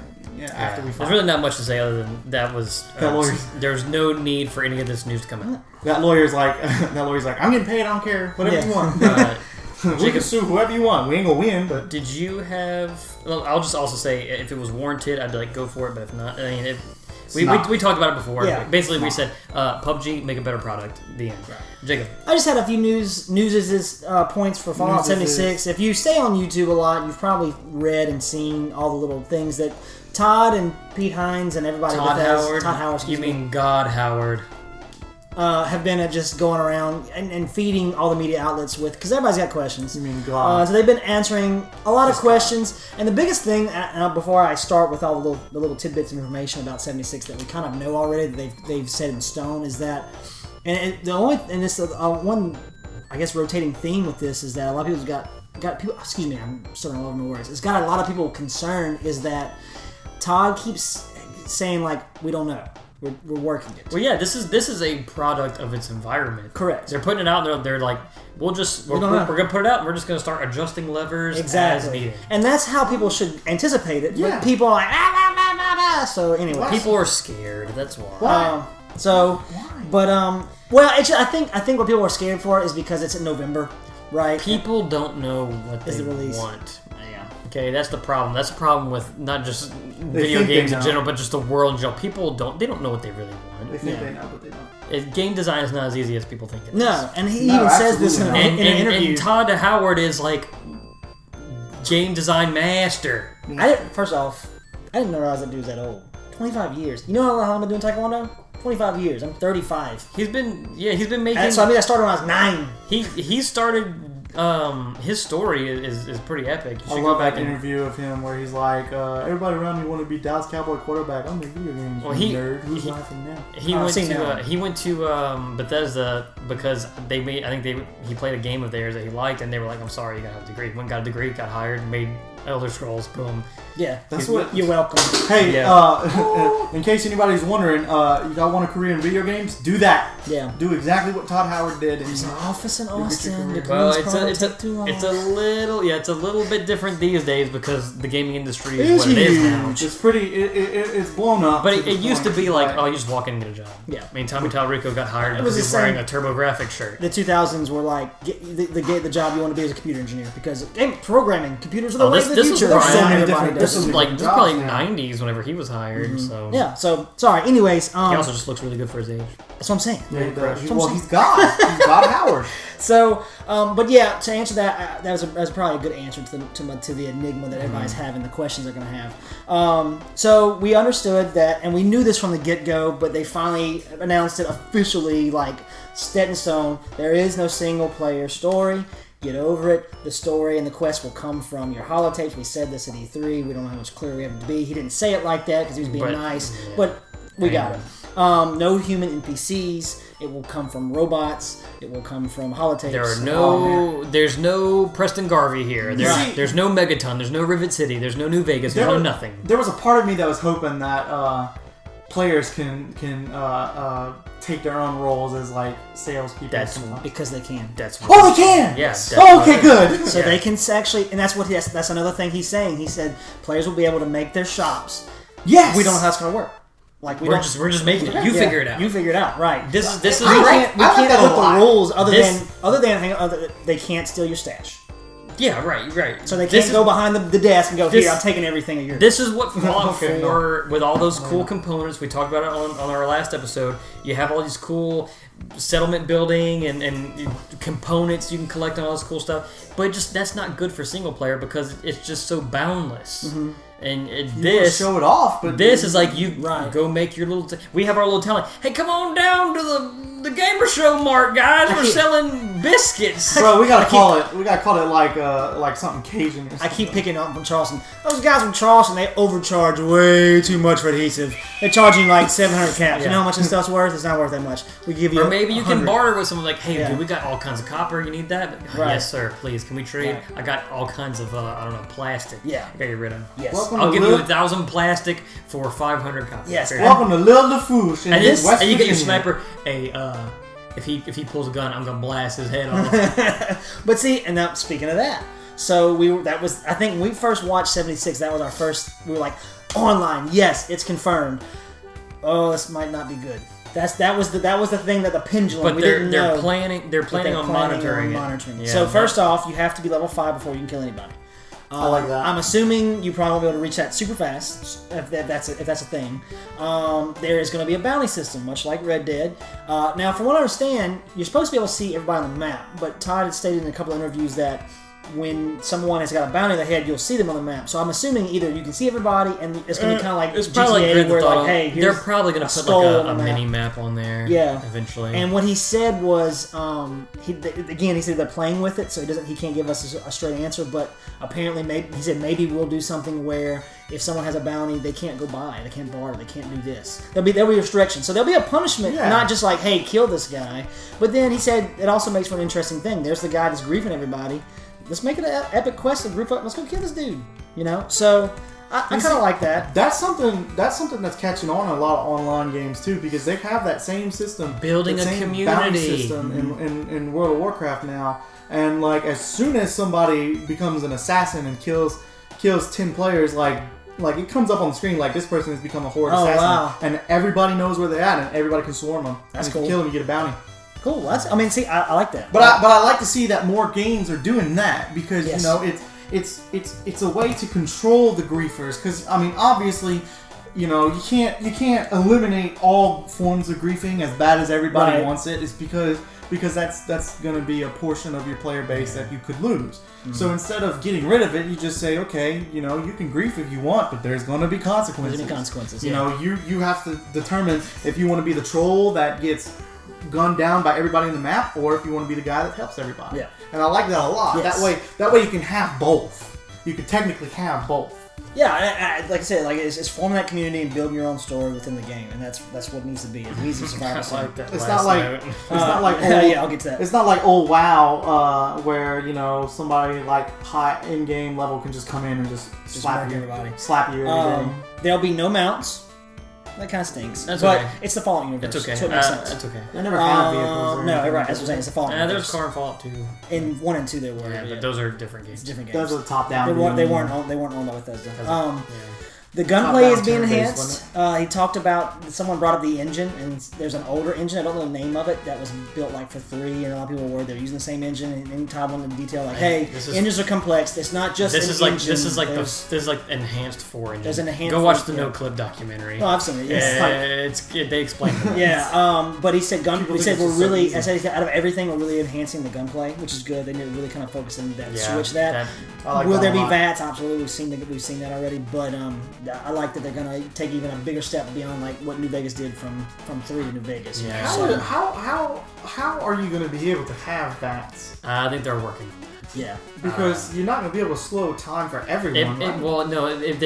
after we there's really not much to say other than that was there's no need for any of this news to come out. That lawyer's like, I'm getting paid. I don't care. Whatever you want. We can sue whoever you want. We ain't gonna win, but did you have? Well, I'll just also say if it was warranted, I'd be like go for it. But if not, I mean, we talked about it before. Yeah. Basically, we said PUBG make a better product. The end. Right. Jacob, I just had a few news points for Fallout 76. If you stay on YouTube a lot, you've probably read and seen all the little things that Todd and Pete Hines and everybody. Todd Howard. Excuse me. You mean God Howard? Have been just going around and feeding all the media outlets with, because everybody's got questions. You mean God? So they've been answering a lot of questions. And the biggest thing, before I start with all the little tidbits of information about 76 that we kind of know already, that they've set in stone, is that, one, I guess, rotating theme with this is that a lot of people's got people. Excuse me, I'm starting all over my words. It's got a lot of people concerned is that Todd keeps saying like we don't know. We're working it. Well, yeah, this is a product of its environment. Correct. They're putting it out, and they're like, we're going to put it out, and we're just going to start adjusting levers as needed. And that's how people should anticipate it. Yeah. But people are like, so anyway. People are scared. That's why. I think what people are scared for is because it's in November, right? People don't know what they want. Okay, that's the problem. That's the problem with not just video games in general, but just the world in general. People don't know what they really want. They think they know, but they don't. Game design is not as easy as people think it is. No, and he even says this in an interview. And Todd Howard is like Game design master. First off, I didn't realize that dude's that old. 25 years. You know how long I've been doing Taekwondo? 25 years. I'm 35. He's been making. So I started when I was 9. He started. His story is pretty epic. You I should love go back that interview of him where he's like, everybody around me want to be Dallas Cowboy quarterback. I'm a video games nerd. Who's laughing now? He went to Bethesda because he played a game of theirs that he liked, and they were like, I'm sorry, you gotta have a degree. Went and got a degree, got hired, made Elder Scrolls, boom. Yeah, that's what you're welcome. Hey, in case anybody's wondering, you got want a career in video games? Do that. Yeah. Do exactly what Todd Howard did. There's an office in Austin. Well, it's a little bit different these days because the gaming industry is what it is now. It's pretty. It's blown up. But it used to be like, oh, you just walk in and get a job. Yeah. I mean, Tommy Talrico got hired because he was wearing a TurboGraphics shirt. The 2000s were like the job you want to be as a computer engineer because programming computers are the way of the future. This is probably 90s whenever he was hired. So yeah. So sorry. Anyways, he also just looks really good for his age. That's what I'm saying. Yeah, he does. He's God Howard. So, but yeah, to answer that, that was probably a good answer to the enigma that everybody's having, the questions they're going to have. So we understood that, and we knew this from the get-go, but they finally announced it officially, like, set in stone. There is no single-player story. Get over it. The story and the quest will come from your holotapes. We said this at E3. We don't know how much clearer we have to be. He didn't say it like that because he was being nice, but we got it. No human NPCs. It will come from robots. It will come from holotapes. There's no Preston Garvey here. There's no Megaton. There's no Rivet City. There's no New Vegas. There's no nothing. There was a part of me that was hoping that players can take their own roles as like salespeople. That's because they can. They can. Yes. Yeah, okay, good. So they can actually, and that's another thing he's saying. He said players will be able to make their shops. Yes. We don't know how it's going to work. Like we're just making it. You figure it out. You figure it out, right? This is we can't put the rules other than they can't steal your stash. Yeah, right. So they can't go behind the desk and go, here, I'm taking everything of yours. This is what Fallout 4, with all those cool components, we talked about it on our last episode, you have all these cool settlement building and components you can collect on all this cool stuff, but that's not good for single player because it's just so boundless. Mm-hmm. And this show it off, but this is like you go make your little. We have our little talent. Hey, come on down to the gamer show mart, guys. We're selling biscuits. Bro, we gotta call it. We gotta call it like something Cajun. Or something. I keep picking up from Charleston. Those guys from Charleston, they overcharge way too much for adhesive. They're charging like 700 caps. Yeah. You know how much this stuff's worth? It's not worth that much. We give you. Or maybe you can barter with someone like, hey, dude, we got all kinds of copper. You need that? Yes, sir. Please, can we trade? I got all kinds of plastic. Yeah, I got you rid of. Yes. I'll give you 1,000 plastic for 500 copper. Yes. Welcome to LiL LaFouche and you get your sniper. Hey, if he pulls a gun, I'm gonna blast his head off. But see, and now speaking of that, so I think when we first watched 76, that was our first. We were like, online, yes, it's confirmed. Oh, this might not be good. That was the thing that the pendulum. But we didn't know. They're planning on monitoring it. Yeah, so first off, you have to be level 5 before you can kill anybody. I like that. I'm assuming you probably won't be able to reach that super fast, if that's a thing. There is going to be a bounty system, much like Red Dead. Now, from what I understand, you're supposed to be able to see everybody on the map, but Todd had stated in a couple of interviews that when someone has got a bounty on their head, you'll see them on the map. So I'm assuming either you can see everybody, and it's going to be kind of like it's GTA, where like, hey, they're probably going to put like a mini map on there. Yeah, eventually. And what he said was, he said they're playing with it, so he can't give us a straight answer. But apparently, he said maybe we'll do something where if someone has a bounty, they can't go buy, they can't barter, they can't do this. There'll be restrictions. So there'll be a punishment, not just like, hey, kill this guy. But then he said it also makes for an interesting thing. There's the guy that's griefing everybody. Let's make it an epic quest to group up. Let's go kill this dude. You know, so I kind of like that. That's something that's catching on in a lot of online games too, because they have that same system, building a community system in World of Warcraft now. And like as soon as somebody becomes an assassin and kills 10 players, like it comes up on the screen like this person has become a horde assassin, and everybody knows where they're at, and everybody can swarm them. That's and cool. If you kill them, you get a bounty. Cool. I like that. But I like to see that more games are doing that because you know it's a way to control the griefers. Because I mean, obviously, you know, you can't eliminate all forms of griefing as bad as everybody wants it. It's because that's going to be a portion of your player base that you could lose. So instead of getting rid of it, you just say, okay, you know, you can grief if you want, but there's going to be consequences. There's going to be consequences. You know, you have to determine if you want to be the troll that gets gunned down by everybody in the map, or if you want to be the guy that helps everybody. Yeah. And I like that a lot. Yes. That way you can have both. You could technically have both. Yeah, like I said, like it's forming that community and building your own story within the game, and that's what it needs to be. It needs to survive. It's not like yeah, I'll get to that. It's not like old WoW, where you know somebody like high in-game level can just come in and just slap you, everybody, slap you. There'll be no mounts. That kind of stinks. That's but okay. It's the Fallout universe. It's okay. So it makes sense. That's okay. They never have vehicles. No, right. As I'm saying, it's the Fallout universe. There's car and Fallout 2. In 1 and 2 there were. Yeah, but those are different games. It's different Those games. are the top-down. They weren't owned by Bethesda. The gunplay is being enhanced. He talked about, someone brought up the engine, and there's an older engine, I don't know the name of it, that was built like for 3, and a lot of people were worried they're using the same engine, and any time on the detail, like, hey, engines are complex, it's not just this engine. This is like enhanced 4 engine. There's an enhanced Go watch 4, the No Clip documentary. Oh, I've seen it, yes. They explain it. Yeah, but he said we're really, out of everything, we're really enhancing the gunplay, which is good. They need to really kind of focus on that, switch that. Will there be VATs? Absolutely, we've seen that already, but I like that they're going to take even a bigger step beyond like what New Vegas did from 3 to New Vegas. Yeah. How are you going to be able to have that? I think they're working on that. Yeah, because you're not going to be able to slow time for everyone. They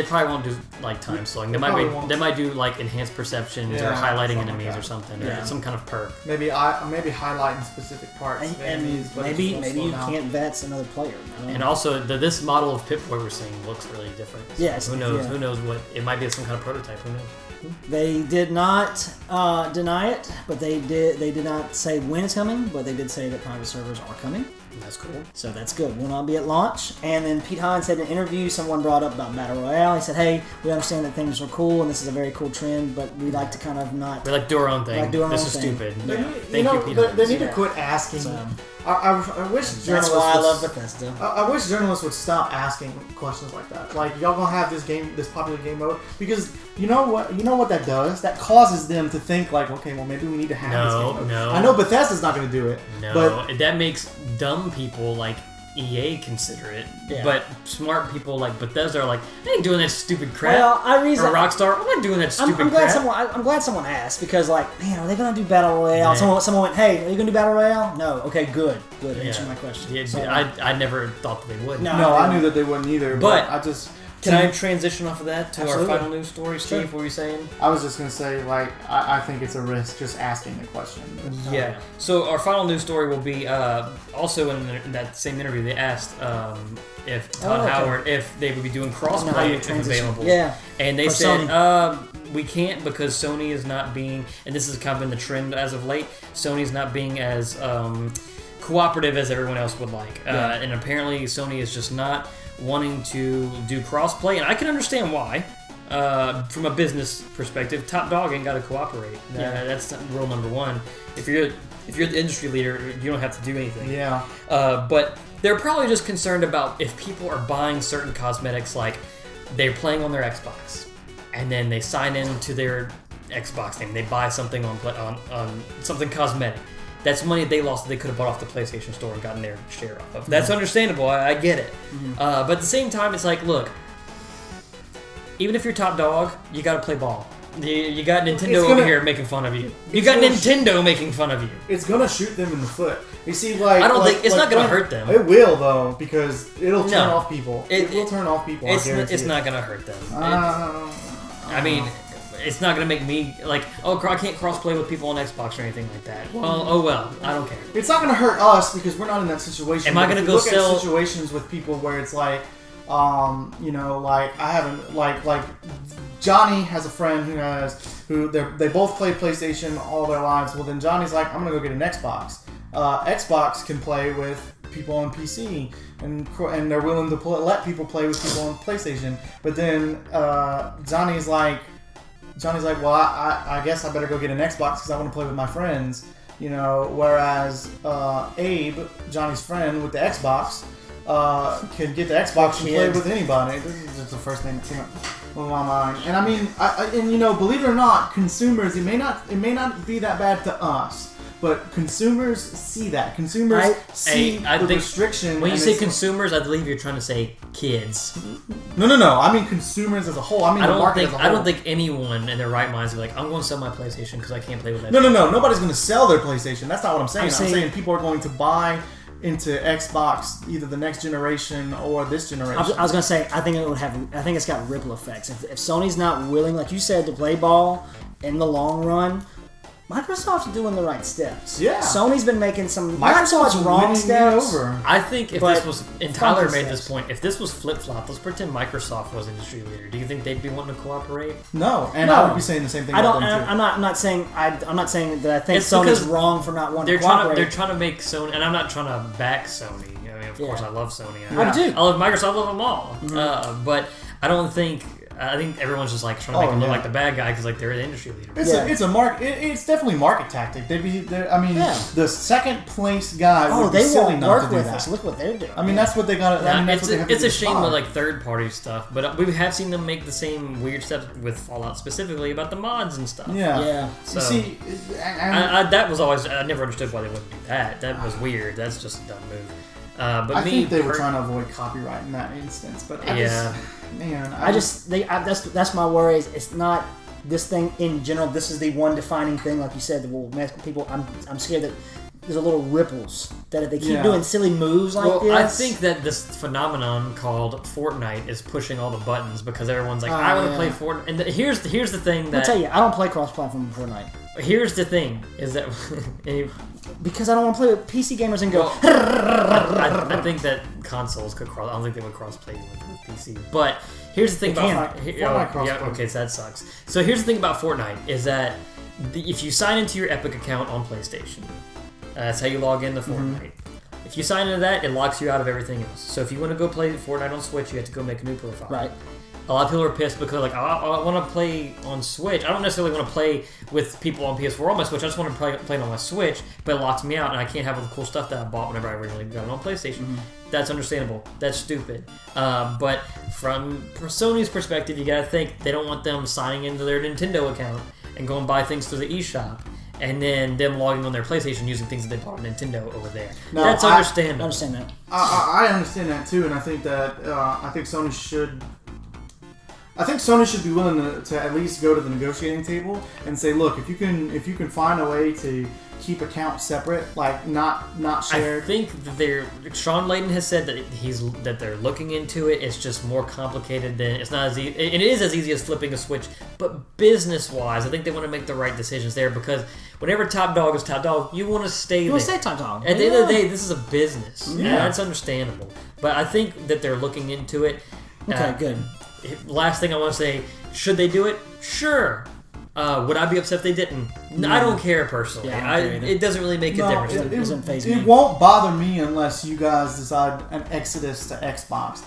probably won't do like time slowing. They might do like enhanced perceptions or highlighting enemies or something, or some kind of perk. Maybe highlighting specific parts of enemies, but maybe you can't VATS another player. And also this model of Pip-Boy we're seeing looks really different. So yes. Who knows? Who knows what? It might be some kind of prototype. Who knows? They did not deny it, but they did not say when it's coming, but they did say that private servers are coming. That's cool. So that's good. Will not be at launch. And then Pete Hines said in an interview, someone brought up about Battle Royale. He said, hey, we understand that things are cool and this is a very cool trend, but we like to kind of not... We like do our own thing. This is stupid. Yeah. Thank you, Pete Hines. They need to quit asking... I wish journalists. That's why I love Bethesda. I wish journalists would stop asking questions like that. Like, y'all gonna have this popular game mode, because you know what that does? That causes them to think like, okay, well maybe we need to have this game mode. No. I know Bethesda's not gonna do it. No, but that makes dumb people like EA consider it, but smart people like Bethesda are like, I ain't doing that stupid crap. Well, or Rockstar, I'm not doing that stupid crap. I'm glad someone asked, because like, man, are they gonna do Battle Royale? Someone went, hey, are you gonna do Battle Royale? No. Okay, good. Answer my question. Yeah, so, I never thought that they would. No, I knew that they wouldn't either. But I just. Can I transition off of that to our final news story, Steve? What were you saying? I was just going to say, like, I think it's a risk just asking the question. Yeah. So our final news story will be also in that same interview. They asked if Todd Howard if they would be doing crossplay if available. Yeah. And they said we can't, because Sony is not being, and this has kind of been the trend as of late. Sony's not being as cooperative as everyone else would like, and apparently Sony is just not wanting to do crossplay, and I can understand why. From a business perspective, Top Dog ain't got to cooperate. That's rule number 1. If you're the industry leader, you don't have to do anything. Yeah. But they're probably just concerned about if people are buying certain cosmetics, like they're playing on their Xbox, and then they sign into their Xbox name. They buy something on something cosmetic. That's money they lost that they could have bought off the PlayStation Store and gotten their share off of. That's understandable. I get it. But at the same time, it's like, look, even if you're Top Dog, you got to play ball. You got Nintendo over here making fun of you. You got Nintendo making fun of you. It's gonna shoot them in the foot. You see, like, I don't think it's not gonna hurt them. It will, though, because it'll turn off people. It will turn off people. It's not gonna hurt them. I mean, it's not gonna make me like, I can't crossplay with people on Xbox or anything like that. Well, I don't care. It's not gonna hurt us because we're not in that situation. Am I gonna go sell at situations with people where it's like, like I haven't like Johnny has a friend who they both play PlayStation all their lives. Well, then Johnny's like, I'm gonna go get an Xbox. Xbox can play with people on PC, and they're willing to let people play with people on PlayStation. But then Johnny's like, well, I guess I better go get an Xbox because I want to play with my friends, Whereas Abe, Johnny's friend with the Xbox, can get the Xbox and play with anybody. This is just the first thing that came up. with my mind. And I mean, and you know, believe it or not, consumers, it may not be that bad to us, but consumers see that. Consumers see the restriction. When you say consumers, I believe you're trying to say kids. No. I mean consumers as a whole. I mean the market as a whole. I don't think anyone in their right minds will be like, I'm going to sell my PlayStation because I can't play with that. No. Nobody's going to sell their PlayStation. That's not what I'm saying. I'm saying people are going to buy into Xbox, either the next generation or this generation. I was going to say, I think it's got ripple effects. If Sony's not willing, like you said, to play ball in the long run, Microsoft's doing the right steps. Yeah. Sony's been making some not so much wrong steps. I think if this was, and Tyler made this point, if this was flip-flop, let's pretend Microsoft was industry leader. Do you think they'd be wanting to cooperate? No, and I would be saying the same thing about them too. I'm not saying that I think Sony's wrong for not wanting to cooperate. They're trying to make Sony, and I'm not trying to back Sony. I mean, of course, I love Sony. I do. I love Microsoft, I love them all. Mm-hmm. But I don't think... I think everyone's just like trying to make them look like the bad guy because like they're the industry leader. It's definitely market tactic. The second place guy. Oh, would they be silly won't not work to do with that. us. Look what they're doing. I mean, that's what they got. It's a shame with like third party stuff, but we have seen them make the same weird steps with Fallout specifically about the mods and stuff. Yeah. So, you see, that was always I never understood why they wouldn't do that. That was weird. That's just a dumb move. But I think they were trying to avoid copyright in that instance. But that's my worry. It's not this thing in general. This is the one defining thing, like you said, that will mess with people. I'm scared that there's a little ripples that if they keep doing silly moves like this. I think that this phenomenon called Fortnite is pushing all the buttons because everyone's like, I want to play Fortnite. And here's the thing that I'll tell you, I don't play cross-platform Fortnite. Here's the thing is that because I don't want to play with PC gamers and go. I think that consoles could cross. I don't think they would cross-play with PC. But here's the thing about Fortnite. So that sucks. So here's the thing about Fortnite is that if you sign into your Epic account on PlayStation, that's how you log into Fortnite. Mm-hmm. If you sign into that, it locks you out of everything else. So if you want to go play Fortnite on Switch, you have to go make a new profile. Right. A lot of people are pissed because like, I want to play on Switch. I don't necessarily want to play with people on PS4 on my Switch. I just want to play it on my Switch, but it locks me out, and I can't have all the cool stuff that I bought whenever I originally got it on PlayStation. Mm-hmm. That's understandable. That's stupid. But from Sony's perspective, you got to think they don't want them signing into their Nintendo account and going buy things through the eShop, and then them logging on their PlayStation using things that they bought on Nintendo over there. No, that's understandable. I understand that. I understand that too, and I think that Sony should. I think Sony should be willing to at least go to the negotiating table and say, look, if you can find a way to keep accounts separate, like not shared. I think that Sean Layden has said that they're looking into it. It's just more complicated than it's not as easy. It is as easy as flipping a switch, but business wise, I think they want to make the right decisions there because whenever top dog is top dog, you want to stay there. You want to stay top dog. At the end of the day, this is a business. Yeah, that's understandable. But I think that they're looking into it. Okay, good. Last thing I want to say, should they do it? Sure. Would I be upset if they didn't? No. I don't care personally. It doesn't really make a difference. It doesn't faze me. It won't bother me unless you guys decide an exodus to Xbox.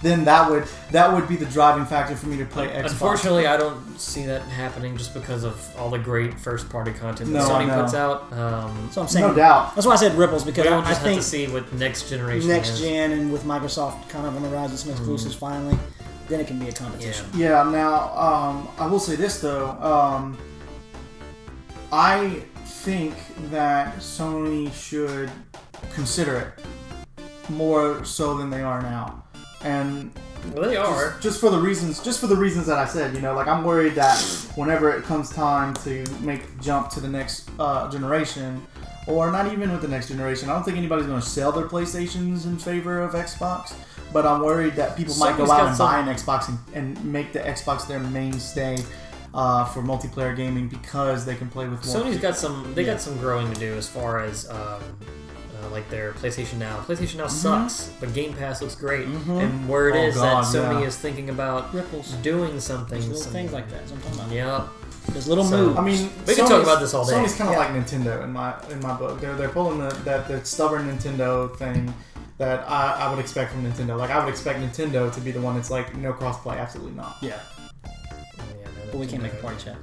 Then that would be the driving factor for me to play Xbox. Unfortunately, I don't see that happening just because of all the great first-party content that Sony puts out. So I'm saying, no doubt. That's why I said ripples because I just have to see what next generation. Next gen and with Microsoft kind of on the rise with some exclusives finally. Then it can be a competition. Yeah. Now, I will say this though. I think that Sony should consider it more so than they are now, and they are just for the reasons that I said. Like I'm worried that whenever it comes time to make the jump to the next generation, or not even with the next generation, I don't think anybody's going to sell their PlayStations in favor of Xbox. But I'm worried that people might go out and buy an Xbox and make the Xbox their mainstay for multiplayer gaming because they can play with more. Sony's got some. They got some growing to do as far as like their PlayStation Now. PlayStation Now sucks, but Game Pass looks great. Mm-hmm. And word is that Sony is thinking about doing something. Little things like that. That's what I'm talking about. Yep. There's little moves. I mean, we can talk about this all day. Sony's kind of like Nintendo in my book. They're pulling the stubborn Nintendo thing that I would expect from Nintendo. Like, I would expect Nintendo to be the one that's like, no crossplay, absolutely not. Yeah. But we can't make a party chat.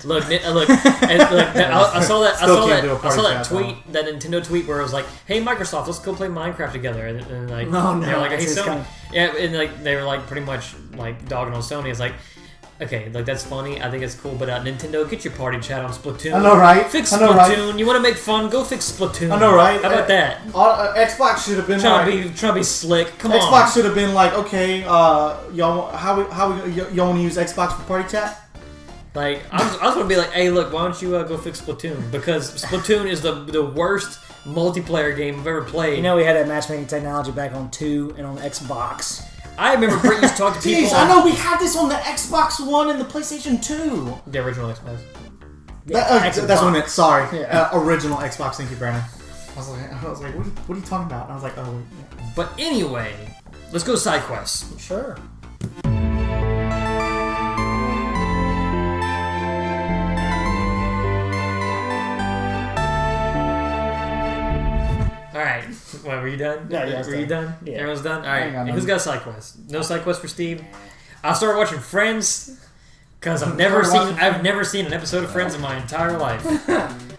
Look, I saw that Still tweet, that Nintendo tweet where it was like, "Hey Microsoft, let's go play Minecraft together," and like, No, they were like, "Hey it's Sony," kinda- yeah, and like they were like pretty much like dogging on Sony. It's like, okay, like that's funny. I think it's cool, but Nintendo, get your party chat on Splatoon. I know, right? Fix I know, right? Splatoon. You want to make fun? Go fix Splatoon. I know, right? How about that? Xbox should have been Trying to be slick. Come on. Xbox should have been like, okay, y'all, y'all want to use Xbox for party chat? Like, I was going to be like, hey, look, why don't you go fix Splatoon? Because Splatoon is the worst multiplayer game I've ever played. You know, we had that matchmaking technology back on 2 and on Xbox. I remember Britt used to talk to people. Jeez, I know we had this on the Xbox One and the PlayStation 2. The original Xbox. That's what I meant. Sorry, Yeah. original Xbox. Thank you, Brandon. I was like, what are you talking about? And I was like, oh, wait. Yeah. But anyway, let's go side quests. Sure. Alright. What, were you done? Yeah, Were you done? Yeah. Everyone's done? I Alright. got Who's none. got side quests? No side quests for Steve? I started watching Friends because I've never seen an episode of Friends in my entire life.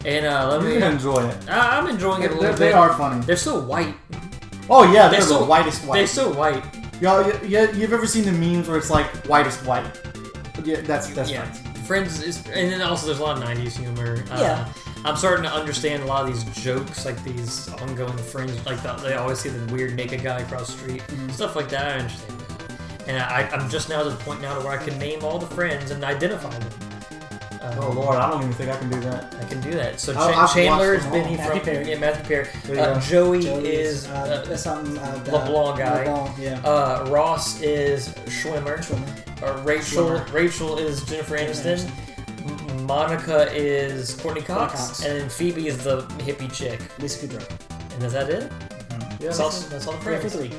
And let You me can enjoy it. I'm enjoying it a little bit. They are funny. They're so white. Oh yeah, they're so the whitest white. They're so white. Y'all, you've ever seen the memes where it's like whitest white? Yeah, that's Yeah. Friends. Friends is, and then also there's a lot of 90s humor. Yeah. I'm starting to understand a lot of these jokes, like these ongoing Friends, like they always see the weird naked guy across the street, stuff like that. I understand that, and I'm just now to the point now to where I can name all the Friends and identify them. Oh Lord, I don't even think I can do that. I can do that. So I've Chandler is watched them all. Benny Matthew from Perry. Matthew Perry. There you go. Joey is that's something. LeBlanc guy. LeBlanc, yeah. Ross is Schwimmer. Rachel Schwimmer. Rachel is Jennifer Aniston. Monica is Courtney Cox. And then Phoebe is the hippie chick. Lisa Kudrow. And is that it? Yeah, That's all the Yeah, for friends. 3.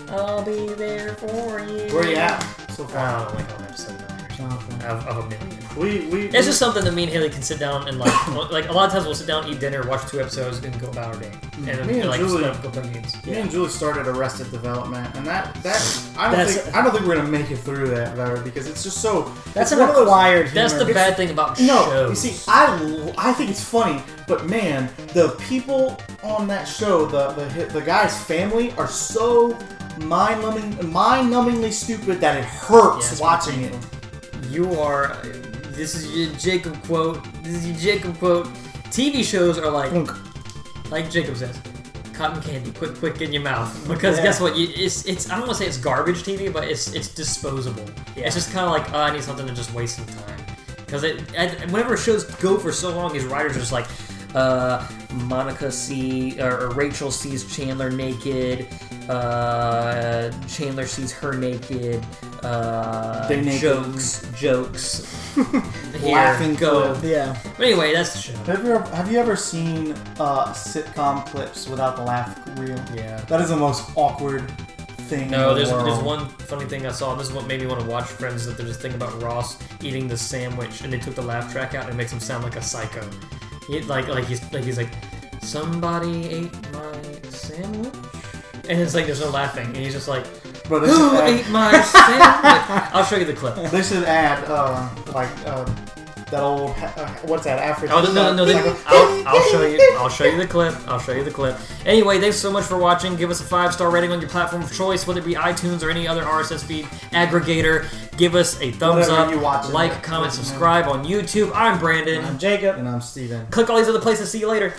I'll be there for you. Where you at so I far? don't like on episode 9 Oh, of a million. We It's just something that me and Haley can sit down and like a lot of times we'll sit down, eat dinner, watch 2 episodes, and go about our day. And then Me and like Julie- go play games. Me and Julie started Arrested Development, and I don't think we're gonna make it through that though, because it's just so. That's it's an one of those- acquired humor. That's the bad thing about No, shows. you see, I think it's funny, but man, the people on that show, the guy's family are so mind-numbingly stupid that it hurts Yes, watching it. You are. This is your Jacob quote. TV shows are like Jacob says, cotton candy. Quick, get in your mouth. Because Yeah. guess what? It's I don't want to say it's garbage TV, but it's disposable. Yeah. It's just kind of like, I need something to just waste some time. Because whenever shows go for so long, these writers are just like, Rachel sees Chandler naked. Chandler sees her naked. They're naked. Jokes. Here, Laughing go. clip. Yeah. But anyway, that's the show. Have you ever seen sitcom clips without the laugh reel? Yeah. That is the most awkward thing. No, in the there's world. one funny thing I saw, and this is what made me want to watch Friends, that there's this thing about Ross eating the sandwich, and they took the laugh track out, and it makes him sound like a psycho. He's like, somebody ate my sandwich? And it's like, there's no laughing, and he's just like, Bro, who ate my sandwich? I'll show you the clip. They should add that old what's that African? Oh no! I'll show you the clip. Anyway, thanks so much for watching. Give us a 5-star rating on your platform of choice, whether it be iTunes or any other RSS feed aggregator. Give us a thumbs Whatever you up, watching, like, comment, listen, subscribe on YouTube. I'm Brandon. I'm Jacob. And I'm Steven. Click all these other places. See you later.